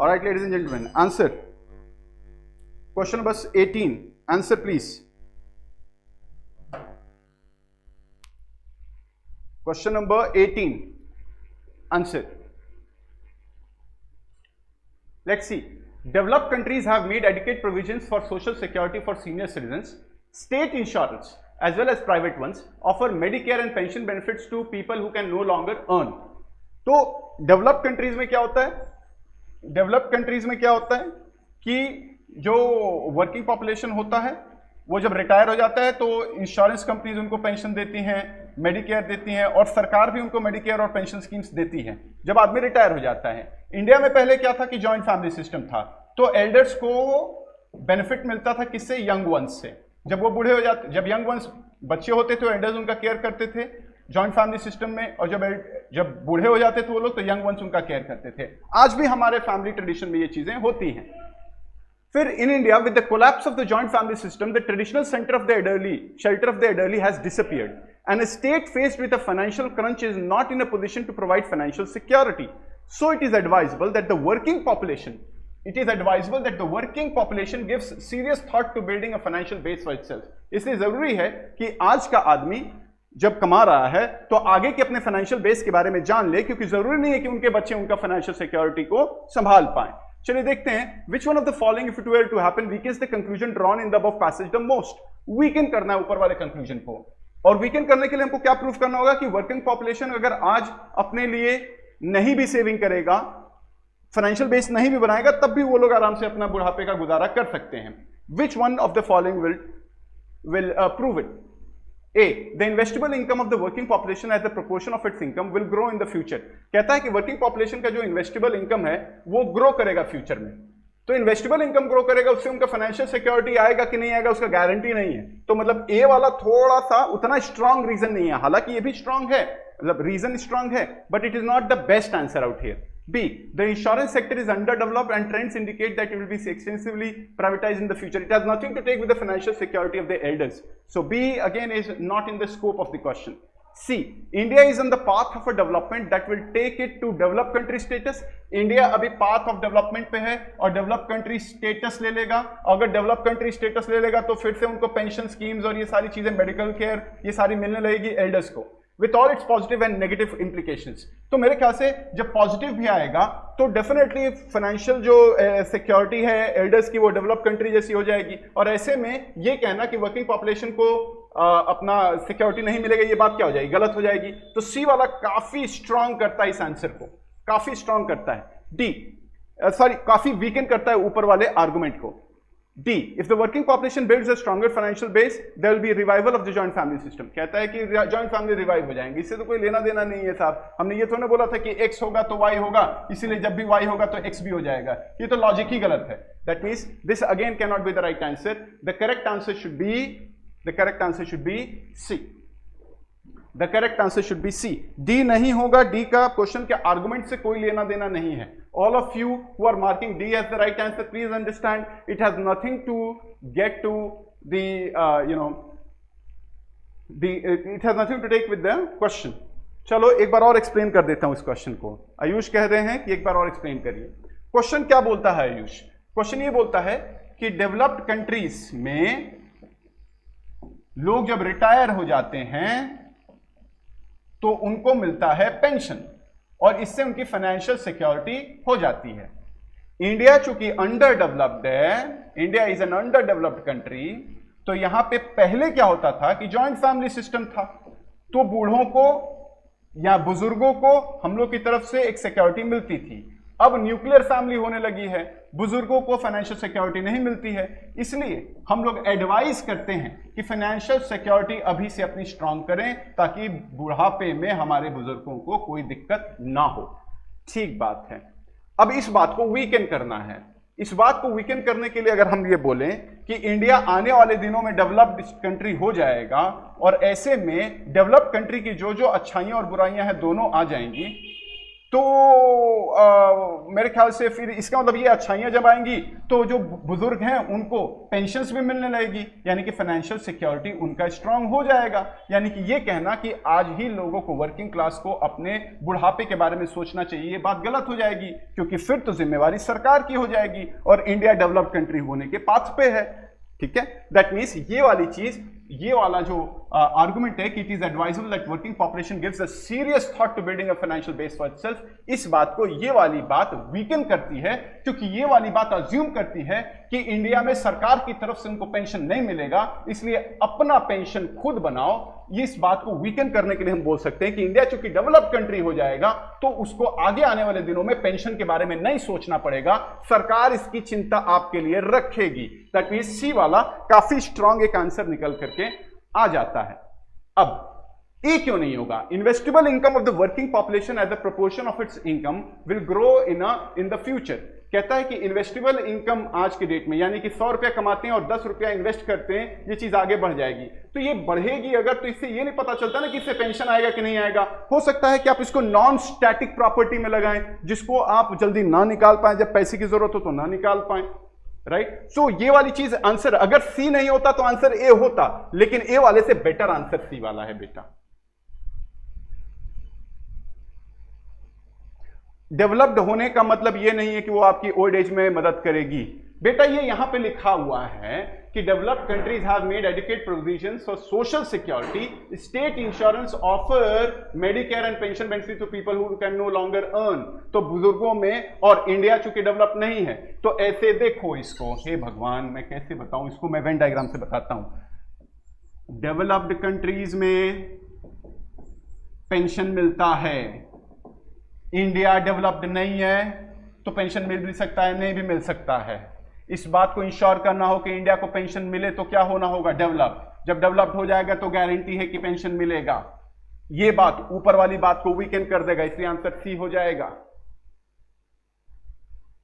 Alright, ladies and gentlemen, answer. Question number 18. Answer, please. Question number 18. Answer. Let's see. Developed countries have made adequate provisions for social security for senior citizens. State insurance as well as private ones offer Medicare and pension benefits to people who can no longer earn. तो developed countries में क्या होता है? Developed countries में क्या होता है कि जो वर्किंग पॉपुलेशन होता है वो जब रिटायर हो जाता है तो इंश्योरेंस कंपनीज उनको पेंशन देती हैं, मेडिकेयर देती हैं और सरकार भी उनको मेडिकेयर और पेंशन स्कीम्स देती हैं जब आदमी रिटायर हो जाता है। इंडिया में पहले क्या था कि जॉइंट फैमिली सिस्टम था, तो एल्डर्स को बेनिफिट मिलता था किससे? यंग वंस से। जब वो बूढ़े हो जाते, जब यंग वंस बच्चे होते थे एल्डर्स उनका केयर करते थे जॉइंट फैमिली सिस्टम में, और जब बूढ़े हो जाते थे वो लोग तो यंग वंस उनका केयर करते थे। आज भी हमारे फैमिली ट्रेडिशन में ये चीजें होती हैं। फिर in India with the collapse of the joint family system the traditional centre of the elderly shelter of the elderly has disappeared and a state faced with a financial crunch is not in a position to provide financial security. So it is advisable that the working population gives serious thought to building a financial base for itself. इसलिए जरूरी है कि आज का आदमी जब कमा रहा है तो आगे के अपने फाइनेंशियल बेस के बारे में जान ले, क्योंकि जरूरी नहीं है कि उनके बच्चे उनका फाइनेंशियल सिक्योरिटी को संभाल पाएं। चलिए देखते हैं which one of the following if it were to happen weakens the conclusion drawn in the above passage the most. Weaken करना है ऊपर वाले कंक्लूजन को, और वीकन करने के लिए हमको क्या प्रूफ करना होगा कि वर्किंग पॉपुलेशन अगर आज अपने लिए नहीं भी सेविंग करेगा, फाइनेंशियल बेस नहीं भी बनाएगा, तब भी वो लोग आराम से अपना बुढ़ापे का गुजारा कर सकते हैं। Which one of the following will prove it? A, the investable income of the working population as the proportion of its income will grow in the future. कहता है कि वर्किंग पॉपुलेशन का जो इन्वेस्टेबल इनकम है वो grow करेगा future में। तो इन्वेस्टेबल इनकम ग्रो करेगा, उससे उनका फाइनेंशियल सिक्योरिटी आएगा कि नहीं आएगा उसका गारंटी नहीं है। तो मतलब ए वाला थोड़ा सा उतना स्ट्रांग रीजन नहीं है, हालांकि ये भी स्ट्रांग है, मतलब रीजन स्ट्रांग है, but it is not the best answer out here. B, the insurance sector is underdeveloped and trends indicate that it will be extensively privatized in the future. It has nothing to take with the financial security of the elders. So B again is not in the scope of the question. C, India is on the path of a development that will take it to developed country status. India अभी path of development पे है और developed country status ले लेगा। अगर developed country status ले लेगा तो फिर से उनको pension schemes और ये सारी चीजें, medical care ये सारी मिलने लगेगी elders को, with all its positive and negative implications. तो मेरे ख्याल से जब पॉजिटिव भी आएगा तो डेफिनेटली फाइनेंशियल जो सिक्योरिटी है एल्डर्स की वो डेवलप कंट्री जैसी हो जाएगी, और ऐसे में ये कहना कि वर्किंग पॉपुलेशन को अपना सिक्योरिटी नहीं मिलेगा, ये बात क्या हो जाएगी? गलत हो जाएगी। तो सी वाला काफी स्ट्रांग करता है इस आंसर को, काफी स्ट्रांग करता है। डी काफी वीकन करता है ऊपर वाले आर्गुमेंट को। D, if the working population builds a stronger financial base, there will be a revival of the joint family system. कहता है कि joint family revive हो जाएंगे, इससे तो कोई लेना देना नहीं है साहब। हमने ये तो ना बोला था कि X होगा तो Y होगा, इसीलिए जब भी Y होगा तो X भी हो जाएगा, ये तो लॉजिक ही गलत है। That means this again cannot be the right answer. The correct answer should be C. The correct answer should be C. D नहीं होगा, D का क्वेश्चन के आर्गुमेंट से कोई लेना देना नहीं है। All of you who are marking D as the right answer, please understand it has nothing to get to the it has nothing to take with the question. चलो एक बार और एक्सप्लेन कर देता हूं इस क्वेश्चन को। आयुष कह रहे हैं कि एक बार और एक्सप्लेन करिए। क्वेश्चन क्या बोलता है आयुष? क्वेश्चन ये बोलता है कि डेवलप्ड कंट्रीज में लोग जब रिटायर हो जाते हैं तो उनको मिलता है पेंशन और इससे उनकी फाइनेंशियल सिक्योरिटी हो जाती है। इंडिया चूंकि अंडर डेवलप्ड है, India is an under developed country, तो यहां पे पहले क्या होता था कि जॉइंट फैमिली सिस्टम था, तो बूढ़ों को या बुजुर्गों को हम लोग की तरफ से एक सिक्योरिटी मिलती थी। अब न्यूक्लियर फैमिली होने लगी है, बुजुर्गों को फाइनेंशियल सिक्योरिटी नहीं मिलती है, इसलिए हम लोग एडवाइस करते हैं कि फाइनेंशियल सिक्योरिटी अभी से अपनी स्ट्रांग करें ताकि बुढ़ापे में हमारे बुजुर्गों को कोई दिक्कत ना हो। ठीक बात है। अब इस बात को वीकन करना है। इस बात को वीकन करने के लिए अगर हम ये बोलें कि इंडिया आने वाले दिनों में डेवलप्ड कंट्री हो जाएगा और ऐसे में डेवलप्ड कंट्री की जो जो अच्छाइयां और बुराइयां हैं दोनों आ जाएंगी, तो मेरे ख्याल से फिर इसका मतलब ये अच्छाइयां जब आएंगी तो जो बुजुर्ग हैं उनको पेंशन्स भी मिलने लगेगी, यानी कि फाइनेंशियल सिक्योरिटी उनका स्ट्रांग हो जाएगा। यानी कि ये कहना कि आज ही लोगों को, वर्किंग क्लास को अपने बुढ़ापे के बारे में सोचना चाहिए, ये बात गलत हो जाएगी, क्योंकि फिर तो जिम्मेवारी सरकार की हो जाएगी और इंडिया डेवलप्ड कंट्री होने के पाथ पे है। ठीक है, दैट मीन्स ये वाली चीज, ये वाला जो आर्गुमेंट है कि it is advisable that working population gives a serious thought to building a financial base for itself, इस बात को, ये वाली बात वीकन करती है, क्योंकि ये वाली बात अज्यूम करती है कि इंडिया में सरकार की तरफ से उनको पेंशन नहीं मिलेगा, इसलिए अपना पेंशन खुद बनाओ। इस बात को वीकन करने के लिए हम बोल सकते हैं कि इंडिया चूंकि डेवलप्ड कंट्री हो जाएगा तो उसको आगे आने वाले दिनों में पेंशन के बारे में नहीं सोचना पड़ेगा, सरकार इसकी चिंता आपके लिए रखेगी। दैट मीन्स सी वाला काफी स्ट्रांग एक आंसर निकल करके आ जाता है। अब ए क्यों नहीं होगा? Investable income of the working population as the proportion of its income will grow in the future. कहता है कि इन्वेस्टेबल इनकम आज के डेट में, यानी कि 100 रुपया कमाते हैं और 10 रुपया इन्वेस्ट करते हैं, ये चीज आगे बढ़ जाएगी। तो ये बढ़ेगी अगर, तो इससे ये नहीं पता चलता ना कि इससे पेंशन आएगा कि नहीं आएगा। हो सकता है कि आप इसको नॉन स्टैटिक प्रॉपर्टी में लगाएं, जिसको आप जल्दी ना निकाल पाए, जब पैसे की जरूरत हो तो ना निकाल पाए, राइट। सो ये वाली चीज आंसर, अगर सी नहीं होता तो आंसर ए होता, लेकिन ए वाले से बेटर आंसर सी वाला है बेटा। डेवलप्ड होने का मतलब ये नहीं है कि वो आपकी ओल्ड एज में मदद करेगी बेटा। ये यहां पे लिखा हुआ है कि developed countries have made adequate provisions for social security, state insurance, offer medicare and pension benefit to people who can no longer earn. तो बुजुर्गों में, और इंडिया चूंकि डेवलप नहीं है, तो ऐसे देखो इसको, हे भगवान मैं कैसे बताऊं इसको, मैं वेन डायग्राम से बताता हूं। डेवलप्ड कंट्रीज में पेंशन मिलता है, इंडिया डेवलप्ड नहीं है तो पेंशन मिल भी सकता है, नहीं भी मिल सकता है। इस बात को इंश्योर करना हो कि इंडिया को पेंशन मिले तो क्या होना होगा? डेवलप। जब डेवलप्ड हो जाएगा तो गारंटी है कि पेंशन मिलेगा। ये बात ऊपर वाली बात को वीकेंड कर देगा, इसलिए आंसर सी हो जाएगा।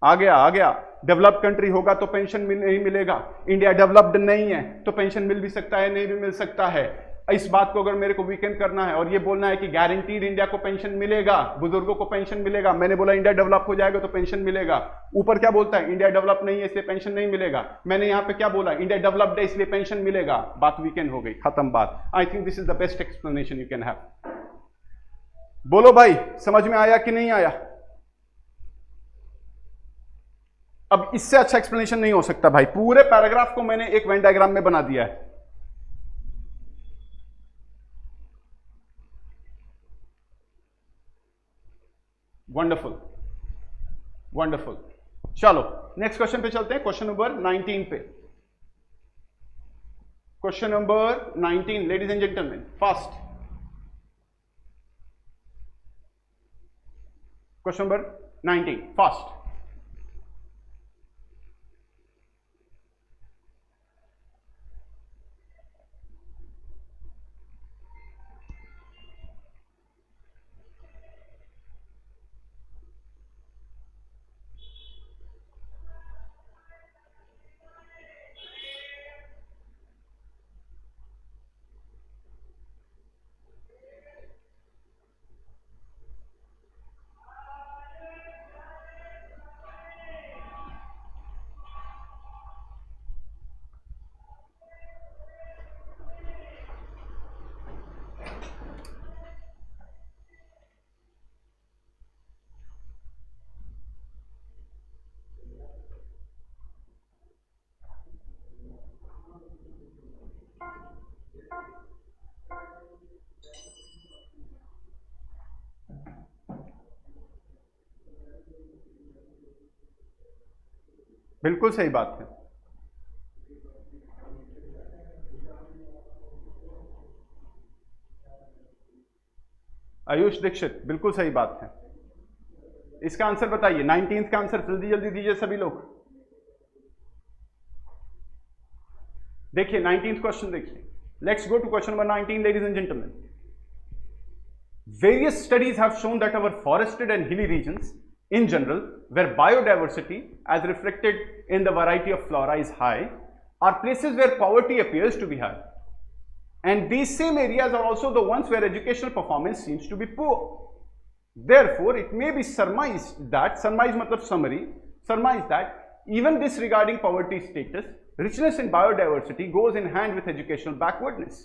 आ गया। डेवलप्ड कंट्री होगा तो पेंशन नहीं मिलेगा, इंडिया डेवलप्ड नहीं है तो पेंशन मिल भी सकता है, नहीं भी मिल सकता है। इस बात को अगर मेरे को वीकेंड करना है और ये बोलना है कि गारंटीड इंडिया को पेंशन मिलेगा, बुजुर्गों को पेंशन मिलेगा, मैंने बोला इंडिया डेवलप हो जाएगा तो पेंशन मिलेगा। ऊपर क्या बोलता है? इंडिया डेवलप नहीं है इसलिए पेंशन नहीं मिलेगा। मैंने यहां पे क्या बोला? इंडिया डेवलप्ड है इसलिए पेंशन मिलेगा। बात वीकेंड हो गई, खत्म बात। I think this is the best explanation you can have. बोलो भाई, समझ में आया कि नहीं आया? अब इससे अच्छा एक्सप्लेनेशन नहीं हो सकता भाई। पूरे पैराग्राफ को मैंने एक वेन डायग्राम में बना दिया है। Wonderful wonderful. चलो नेक्स्ट क्वेश्चन पे चलते हैं, क्वेश्चन नंबर 19 पे। Question number 19 ladies and gentleman, fast. Question number 19 fast. बिल्कुल सही बात है। आयुष दीक्षित, बिल्कुल सही बात है। इसका आंसर बताइए, 19th का आंसर जल्दी जल्दी दीजिए सभी लोग। देखिए 19th क्वेश्चन देखिए। Let's go to question number 19 ladies and gentleman. Various studies have shown that our forested and hilly regions in general, where biodiversity as reflected in the variety of flora is high, are places where poverty appears to be high. And these same areas are also the ones where educational performance seems to be poor. Therefore, it may be surmised that, surmise मतलब summary, surmise that even disregarding poverty status, richness in biodiversity goes in hand with educational backwardness.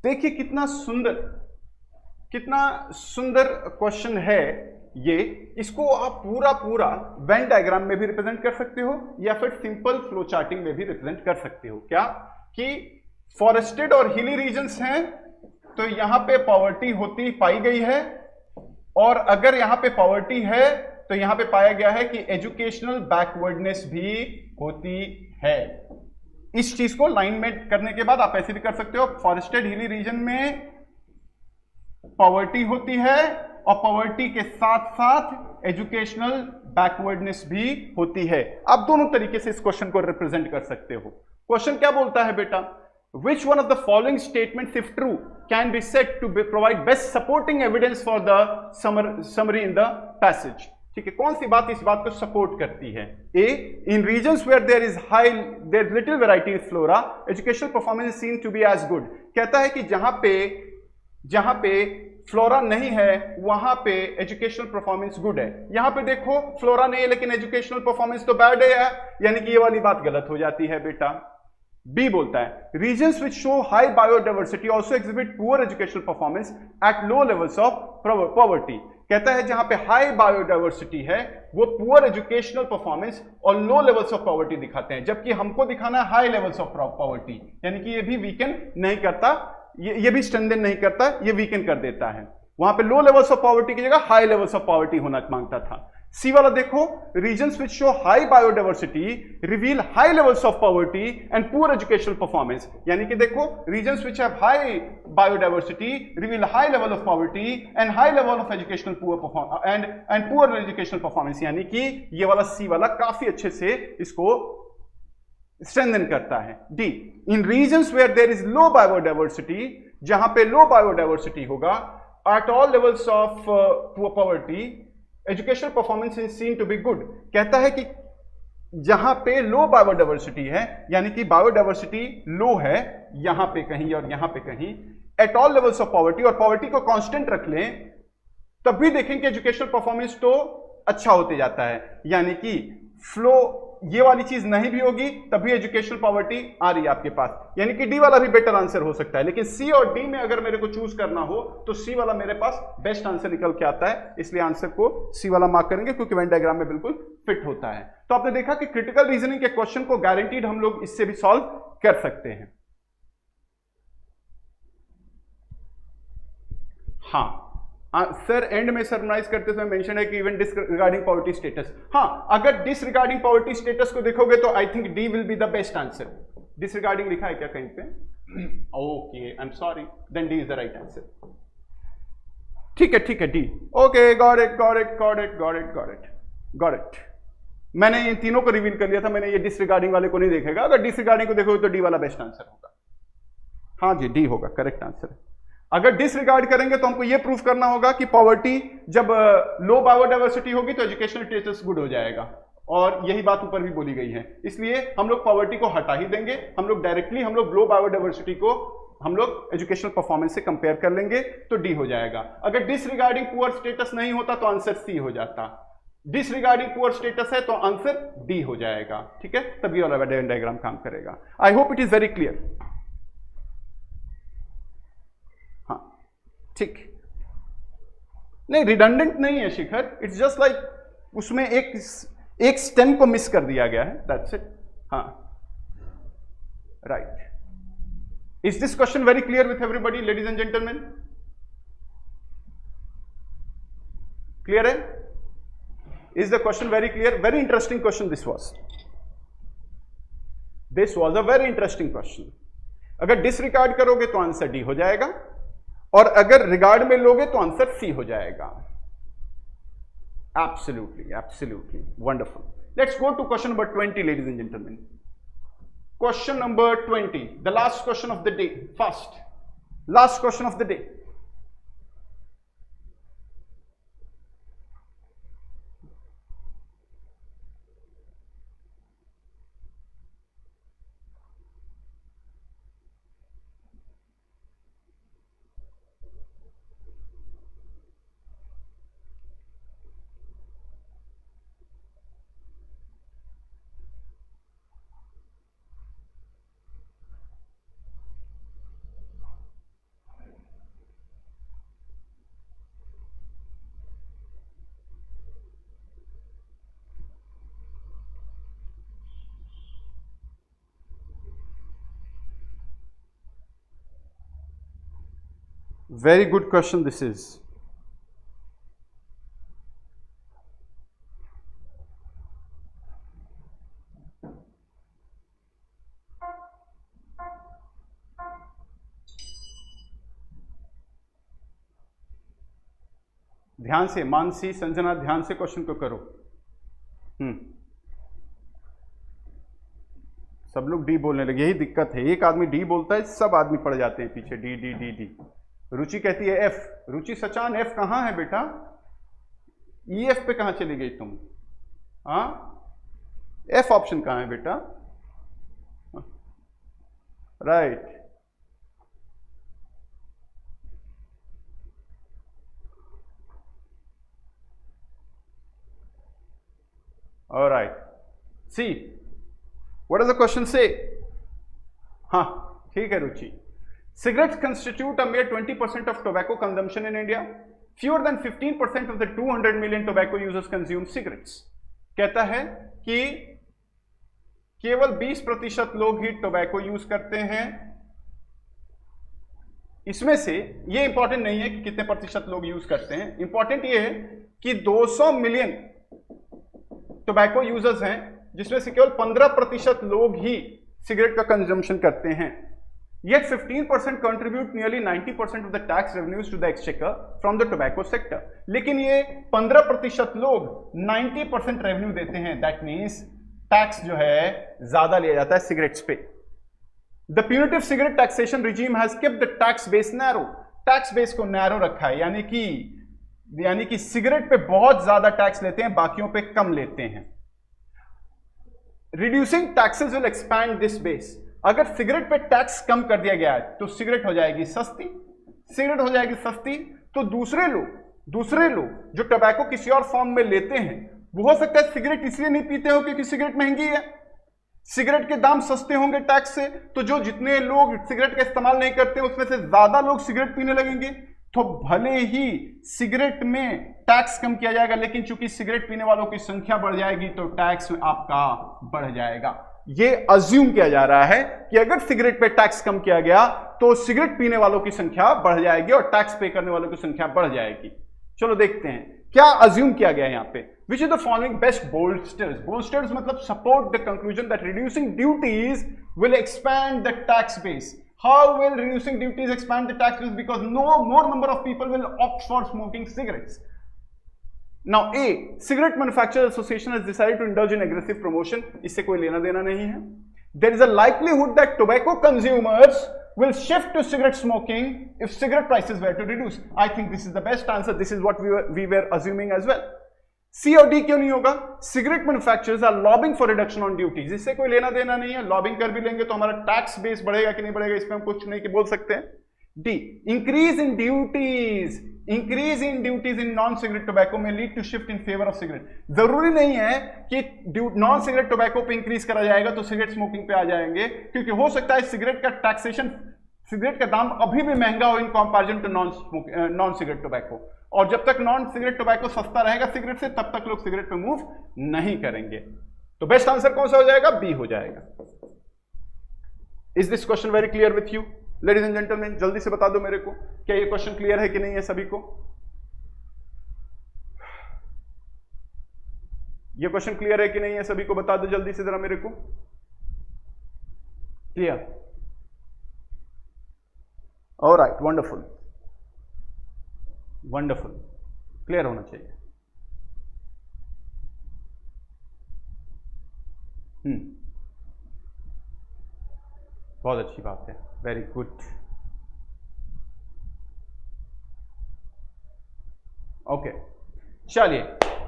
देखिए कितना सुंदर question है ये. इसको आप पूरा Venn diagram में भी रिप्रेजेंट कर सकते हो या फिर सिंपल फ्लो चार्टिंग में भी रिप्रेजेंट कर सकते हो. क्या कि फॉरेस्टेड और हिली रीजन्स हैं तो यहां पे पॉवर्टी होती पाई गई है, और अगर यहां पे पॉवर्टी है तो यहां पे पाया गया है कि एजुकेशनल बैकवर्डनेस भी होती है. इस चीज को लाइन में करने के बाद आप ऐसे भी कर सकते हो, फॉरेस्टेड हिली रीजन में पॉवर्टी होती है और पॉवर्टी के साथ साथ एजुकेशनल बैकवर्डनेस भी होती है. आप दोनों तरीके से इस क्वेश्चन को रिप्रेजेंट कर सकते हो. क्वेश्चन क्या बोलता है बेटा? Which one of the following statements, if true, can be said to provide best supporting evidence for the summary in the passage? ठीक है, कौन सी बात इस बात को सपोर्ट करती है? A, in regions where there is little variety in flora, educational performance is seen to be as good. कहता है कि जहां पे फ्लोरा नहीं है वहां पे एजुकेशनल परफॉर्मेंस गुड है. यहां पे देखो फ्लोरा नहीं है लेकिन एजुकेशनल परफॉर्मेंस तो बैड है, यानी कि ये वाली बात गलत हो जाती है बेटा. बी बोलता है regions which show high biodiversity also exhibit poor educational performance at low levels of poverty. कहता है जहां पे हाई बायोडाइवर्सिटी है वो पुअर एजुकेशनल परफॉर्मेंस और लो लेवल्स ऑफ पॉवर्टी दिखाते हैं, जबकि हमको दिखाना है हाई लेवल्स ऑफ पॉवर्टी, यानी कि ये भी वीकन नहीं करता, ये भी स्ट्रेंथन नहीं करता, ये वीकन कर देता है. वहां पे लो लेवल्स ऑफ पॉवर्टी की जगह हाई लेवल्स ऑफ पॉवर्टी होना मांगता था. सी वाला देखो regions which show high biodiversity reveal high levels of poverty and poor educational performance, यानी कि देखो regions which have high biodiversity reveal high level of poverty and high level of educational poor and poor educational performance, यानी कि ये वाला सी वाला काफी अच्छे से इसको स्ट्रेंथन करता है. D, in regions where there is low biodiversity, जहां पे लो बायोडाइवर्सिटी होगा at all levels of poverty educational performance is seen to be good. कहता है कि जहां पे लो बायोडाइवर्सिटी है, यानी कि बायोडाइवर्सिटी लो है यहां पे कहीं और यहां पे कहीं, eight all levels of poverty, और पॉवर्टी को कांस्टेंट रख लें तब भी देखेंगे एजुकेशनल परफॉर्मेंस तो अच्छा होते जाता है. यानी कि फ्लो ये वाली चीज नहीं भी होगी तब भी एजुकेशनल पॉवर्टी आ रही है आपके पास, यानी कि डी वाला भी बेटर आंसर हो सकता है. लेकिन सी और डी में अगर मेरे को चूज करना हो तो सी वाला मेरे पास बेस्ट आंसर निकल के आता है, इसलिए आंसर को सी वाला मार्क करेंगे क्योंकि वेन डायग्राम में बिल्कुल फिट होता है. तो आपने देखा कि क्रिटिकल रीजनिंग के क्वेश्चन को गारंटीड हम लोग इससे भी सॉल्व कर सकते हैं. हाँ सर, एंड में सरमराइज करते समय मेंशन है कि इवन डिसरिगार्डिंग पॉवर्टी स्टेटस. हाँ, अगर डिसरिगार्डिंग पॉवर्टी स्टेटस को देखोगे तो I think D will be the best answer. Disregarding लिखा है क्या कहीं पे? Okay, I am sorry, then D is the right answer. ठीक है डी. Okay, got it. मैंने इन तीनों को रिवील कर लिया था, मैंने ये डिसरिगार्डिंग वाले को नहीं देखेगा. अगर डिसरिगार्डिंग को देखोगे तो डी वाला बेस्ट आंसर होगा. हाँ जी, डी होगा करेक्ट आंसर. अगर डिसरिगार्ड करेंगे तो हमको यह प्रूफ करना होगा कि पॉवर्टी जब लो बायोडाइवर्सिटी होगी तो एजुकेशनल स्टेटस गुड हो जाएगा, और यही बात ऊपर भी बोली गई है. इसलिए हम लोग पॉवर्टी को हटा ही देंगे, हम लोग डायरेक्टली हम लोग लो बायोडाइवर्सिटी को हम लोग एजुकेशनल परफॉर्मेंस से कंपेयर कर लेंगे तो डी हो जाएगा. अगर डिसरिगार्डिंग पुअर स्टेटस नहीं होता तो आंसर सी हो जाता. डिसरिगार्डिंग पुअर स्टेटस है तो आंसर डी हो जाएगा. ठीक है, तभी वाला डायग्राम काम करेगा. I hope it is very clear. ठीक, नहीं रिडंडेंट नहीं है शिखर, इट्स जस्ट लाइक उसमें एक स्टेम को मिस कर दिया गया है, दैट्स इट. हाँ, right. Is this question very clear with everybody ladies and gentleman? Clear है? Is the question very clear? Very interesting question this was a very interesting question. अगर डिसरिगार्ड करोगे तो आंसर डी हो जाएगा, और अगर regard में लोगे तो आंसर सी हो जाएगा. Absolutely wonderful. Let's go to question number 20 ladies and gentleman. Question number 20, the last question of the day. First last question of the day. Very good question this is. ध्यान से, मानसी, संजना, ध्यान से question को करो। सब लोग डी बोलने लगे, यही दिक्कत है, एक आदमी डी बोलता है, सब आदमी पड़ जाते हैं पीछे, डी डी डी डी। रुचि कहती है एफ। रुचि सचान एफ कहां है बेटा? ई एफ पे कहां चली गई तुम? हाँ, एफ ऑप्शन कहां है बेटा? Right. All right. See, what does the question say? हाँ, ठीक है रुचि। Cigarettes constitute a mere 20% of tobacco consumption in India. Fewer than 15% of the 200 million tobacco users consume cigarettes. कहता है कि केवल 20% लोग ही टोबैको यूज करते हैं। इसमें से ये इंपॉर्टेंट नहीं है कि कितने प्रतिशत लोग यूज करते हैं, इंपॉर्टेंट ये है कि 200 मिलियन टोबैको यूजर्स हैं, जिसमें से केवल 15% लोग ही सिगरेट का कंजम्पशन करते हैं। Yet 15% contribute nearly 90% of the tax revenues to the exchequer from the tobacco sector. लेकिन ये 15% लोग 90% रेवेन्यू देते हैं। दैट मीन्स टैक्स जो है ज्यादा लिया जाता है सिगरेट्स पे। The punitive cigarette taxation regime has kept the tax base narrow. Tax base को नैरो रखा है, यानी कि सिगरेट पे बहुत ज्यादा टैक्स लेते हैं, बाकियों पे कम लेते हैं। Reducing taxes will expand this base. अगर सिगरेट पे टैक्स कम कर दिया गया है तो सिगरेट हो जाएगी सस्ती। सिगरेट हो जाएगी सस्ती तो दूसरे लोग जो टोबैको किसी और फॉर्म में लेते हैं, वो हो सकता है सिगरेट इसलिए नहीं पीते हो क्योंकि सिगरेट महंगी है, सिगरेट के दाम सस्ते होंगे टैक्स से, तो जो जितने लोग सिगरेट का इस्तेमाल नहीं करते उसमें से ज्यादा लोग सिगरेट पीने लगेंगे। तो भले ही सिगरेट में टैक्स कम किया जाएगा, लेकिन चूंकि सिगरेट पीने वालों की संख्या बढ़ जाएगी तो टैक्स आपका बढ़ जाएगा। ये अज्यूम किया जा रहा है कि अगर सिगरेट पे टैक्स कम किया गया तो सिगरेट पीने वालों की संख्या बढ़ जाएगी और टैक्स पे करने वालों की संख्या बढ़ जाएगी। चलो देखते हैं क्या अज्यूम किया गया है यहां पे। Which is the following best bolsters? Bolsters मतलब support the conclusion that reducing duties will expand the tax base. How will reducing duties expand the tax base? Because no more number of people will opt for smoking cigarettes. Now A, Cigarette Manufacturers Association has decided to indulge in aggressive promotion. इससे कोई लेना देना नहीं है। There is a likelihood that tobacco consumers will shift to cigarette smoking if cigarette prices were to reduce. I think this is the best answer. This is what we were assuming as well. सी और D क्यों नहीं होगा? Cigarette manufacturers are lobbying for reduction on duties. इससे कोई लेना देना नहीं है, लॉबिंग कर भी लेंगे तो हमारा टैक्स बेस बढ़ेगा कि नहीं बढ़ेगा, इस पे हम कुछ नहीं कि बोल सकते हैं। D, increase in duties in non cigarette tobacco में lead to shift in favour of cigarette. जरूरी नहीं है कि नॉन सिगरेट टोबैको पे इंक्रीज करा जाएगा तो सिगरेट स्मोकिंग पे आ जाएंगे, क्योंकि हो सकता है सिगरेट का टैक्सेशन, सिगरेट का दाम अभी भी महंगा हो in comparison to non cigarette tobacco, और जब तक नॉन सिगरेट टोबैको सस्ता रहेगा सिगरेट से, तब तक लोग सिगरेट पे मूव नहीं करेंगे। तो बेस्ट आंसर कौन सा हो जाएगा? बी हो जाएगा। Is this question very clear with you ladies and gentleman? जल्दी से बता दो मेरे को, क्या ये क्वेश्चन क्लियर है कि नहीं है सभी को? ये क्वेश्चन क्लियर है कि नहीं है सभी को? बता दो जल्दी से जरा मेरे को। Clear? Alright, wonderful wonderful, clear होना चाहिए। बहुत अच्छी बात है, वेरी गुड। ओके, चलिए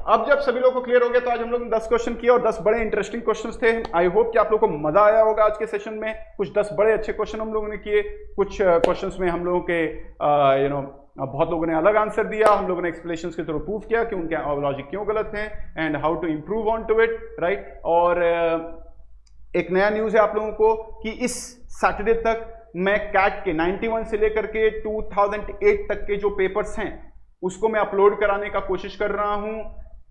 अब जब सभी लोगों को क्लियर हो गया तो आज हम लोग ने 10 क्वेश्चन किए और 10 बड़े इंटरेस्टिंग क्वेश्चंस थे। आई होप कि आप लोगों को मजा आया होगा आज के सेशन में। कुछ 10 बड़े अच्छे क्वेश्चन हम लोगों ने किए, कुछ क्वेश्चंस में हम लोगों के बहुत लोगों ने अलग आंसर दिया, हम लोगों ने एक्सप्लेनेशंस के थ्रू प्रूव किया कि उनके लॉजिक क्यों गलत है and how to improve on to it, right. और एक नया न्यूज है आप लोगों को कि इस सैटरडे तक मैं कैट के 91 से लेकर के 2008 तक के जो पेपर्स हैं उसको मैं अपलोड कराने का कोशिश कर रहा हूं।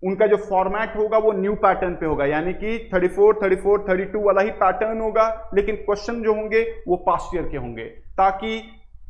उनका जो फॉर्मेट होगा वो न्यू पैटर्न पे होगा, यानी कि 34, 34, 32 वाला ही पैटर्न होगा, लेकिन क्वेश्चन जो होंगे वो पास्ट ईयर के होंगे, ताकि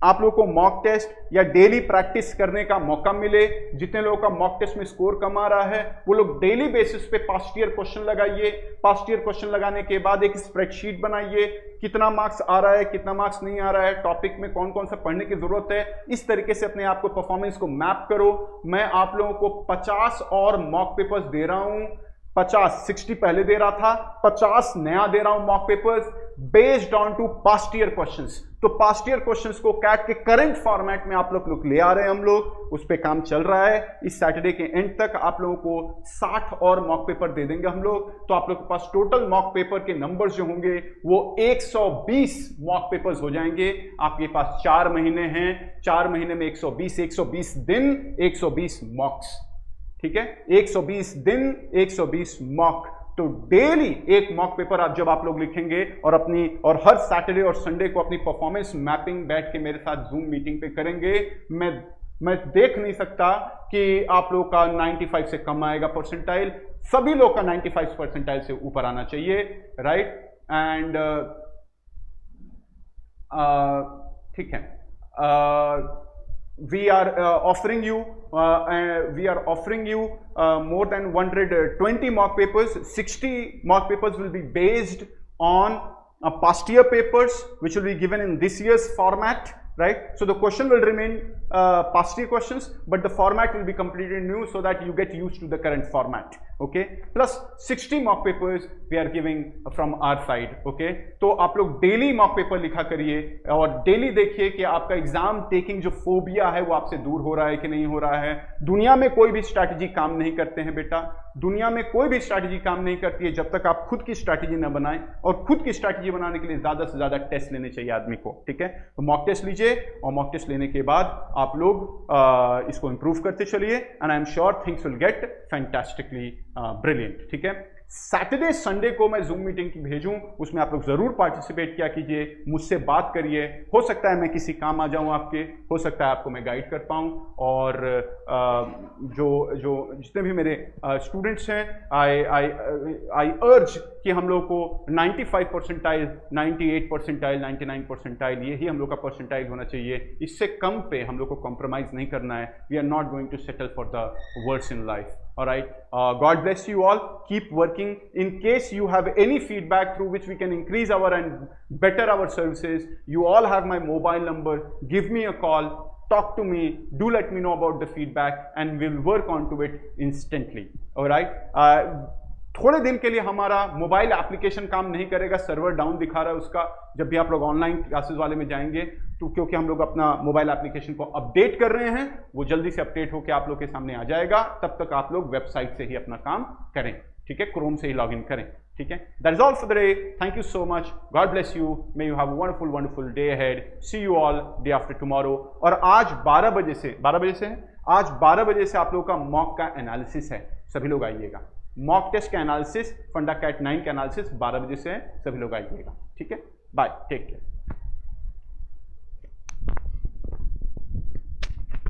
आप लोगों को मॉक टेस्ट या डेली प्रैक्टिस करने का मौका मिले। जितने लोगों का मॉक टेस्ट में स्कोर कम आ रहा है वो लोग डेली बेसिस पे पास्ट ईयर क्वेश्चन लगाइए। पास्ट ईयर क्वेश्चन लगाने के बाद एक स्प्रेडशीट बनाइए, कितना मार्क्स आ रहा है, कितना मार्क्स नहीं आ रहा है, टॉपिक में कौन कौन सा पढ़ने की जरूरत है, इस तरीके से अपने आप को परफॉर्मेंस को मैप करो। मैं आप लोगों को 50 और मॉक पेपर्स दे रहा हूं, 60 पहले दे रहा था, 50 नया दे रहा हूं mock papers based on to past year questions. तो पास्ट ईयर क्वेश्चंस को कैट के करंट फॉर्मेट में आप लोग ले आ रहे हैं, हम लोग उस पे काम चल रहा है। इस सैटरडे के एंड तक आप लोगों को 60 और मॉक पेपर दे देंगे हम लोग। तो आप लोग के पास टोटल मॉक पेपर के नंबर्स जो होंगे वो 120 मॉक पेपर्स हो जाएंगे। आपके पास 4 महीने हैं, 4 महीने में 120 दिन, 120 मॉक्स, ठीक है, 120 दिन 120 मॉक। तो डेली एक मॉक पेपर जब आप लोग लिखेंगे और हर सैटरडे और संडे को अपनी परफॉर्मेंस मैपिंग बैठ के मेरे साथ जूम मीटिंग पे करेंगे, मैं देख नहीं सकता कि आप लोग का 95 से कम आएगा परसेंटाइल। सभी लोग का 95 परसेंटाइल से ऊपर आना चाहिए, राइट। एंड ठीक है, we are offering you more than 120 mock papers. 60 mock papers will be based on past year papers which will be given in this year's format, right? So the question will remain past year questions, but the format will be completely new so that you get used to the current format, okay? Plus 60 mock papers we are giving from our side, okay? तो आप लोग daily mock paper लिखा करिए और daily देखिए कि आपका exam taking जो फोबिया है वो आपसे दूर हो रहा है कि नहीं हो रहा है। दुनिया में कोई भी स्ट्रैटेजी काम नहीं करते हैं बेटा, दुनिया में कोई भी स्ट्रैटेजी काम नहीं करती है जब तक आप खुद की स्ट्रैटेजी ना बनाएं। और खुद की स्ट्रैटेजी बनाने के लिए ज्यादा से ज्यादा टेस्ट लेने चाहिए आदमी को, ठीक है। तो मॉक टेस्ट लीजिए और मॉक टेस्ट लेने के बाद आप लोग इसको इंप्रूव करते चलिए and I am sure things will get fantastically brilliant, ठीक है। सैटरडे संडे को मैं जूम मीटिंग की भेजूं, उसमें आप लोग जरूर पार्टिसिपेट किया कीजिए, मुझसे बात करिए। हो सकता है मैं किसी काम आ जाऊं आपके, हो सकता है आपको मैं गाइड कर पाऊं। और जो जितने भी मेरे स्टूडेंट्स हैं, आई अर्ज कि हम लोग को 95 परसेंटाइल, 98 परसेंटाइल, 99 परसेंटाइल, यही हम लोग का परसेंटाइल होना चाहिए। इससे कम पे हम लोग को कॉम्प्रोमाइज नहीं करना है। We are not going to settle for the worst in life. All right, God bless you all. Keep working. In case you have any feedback through which we can increase our and better our services, you all have my mobile number. Give me a call, talk to me, do let me know about the feedback and we'll work on to it instantly. All right, थोड़े दिन के लिए हमारा mobile application काम नहीं करेगा, server down दिखा रहा है उसका। जब भी आप लोग ऑनलाइन क्लासेस वाले में जाएंगे तो क्योंकि हम लोग अपना मोबाइल एप्लीकेशन को अपडेट कर रहे हैं, वो जल्दी से अपडेट होकर आप लोग के सामने आ जाएगा। तब तक आप लोग वेबसाइट से ही अपना काम करें, ठीक है, क्रोम से ही लॉग इन करें, ठीक है। That is all for the day. Thank you so much, God bless you, may you have a wonderful day ahead. See you all day after tomorrow. और आज 12 बजे से आज 12 बजे से आप लोगों का मॉक का एनालिसिस है, सभी लोग आइएगा। मॉक टेस्ट का एनालिसिस, FundaCAT 9 का एनालिसिस 12 बजे से है, सभी लोग आइएगा, ठीक है। Bye, take care.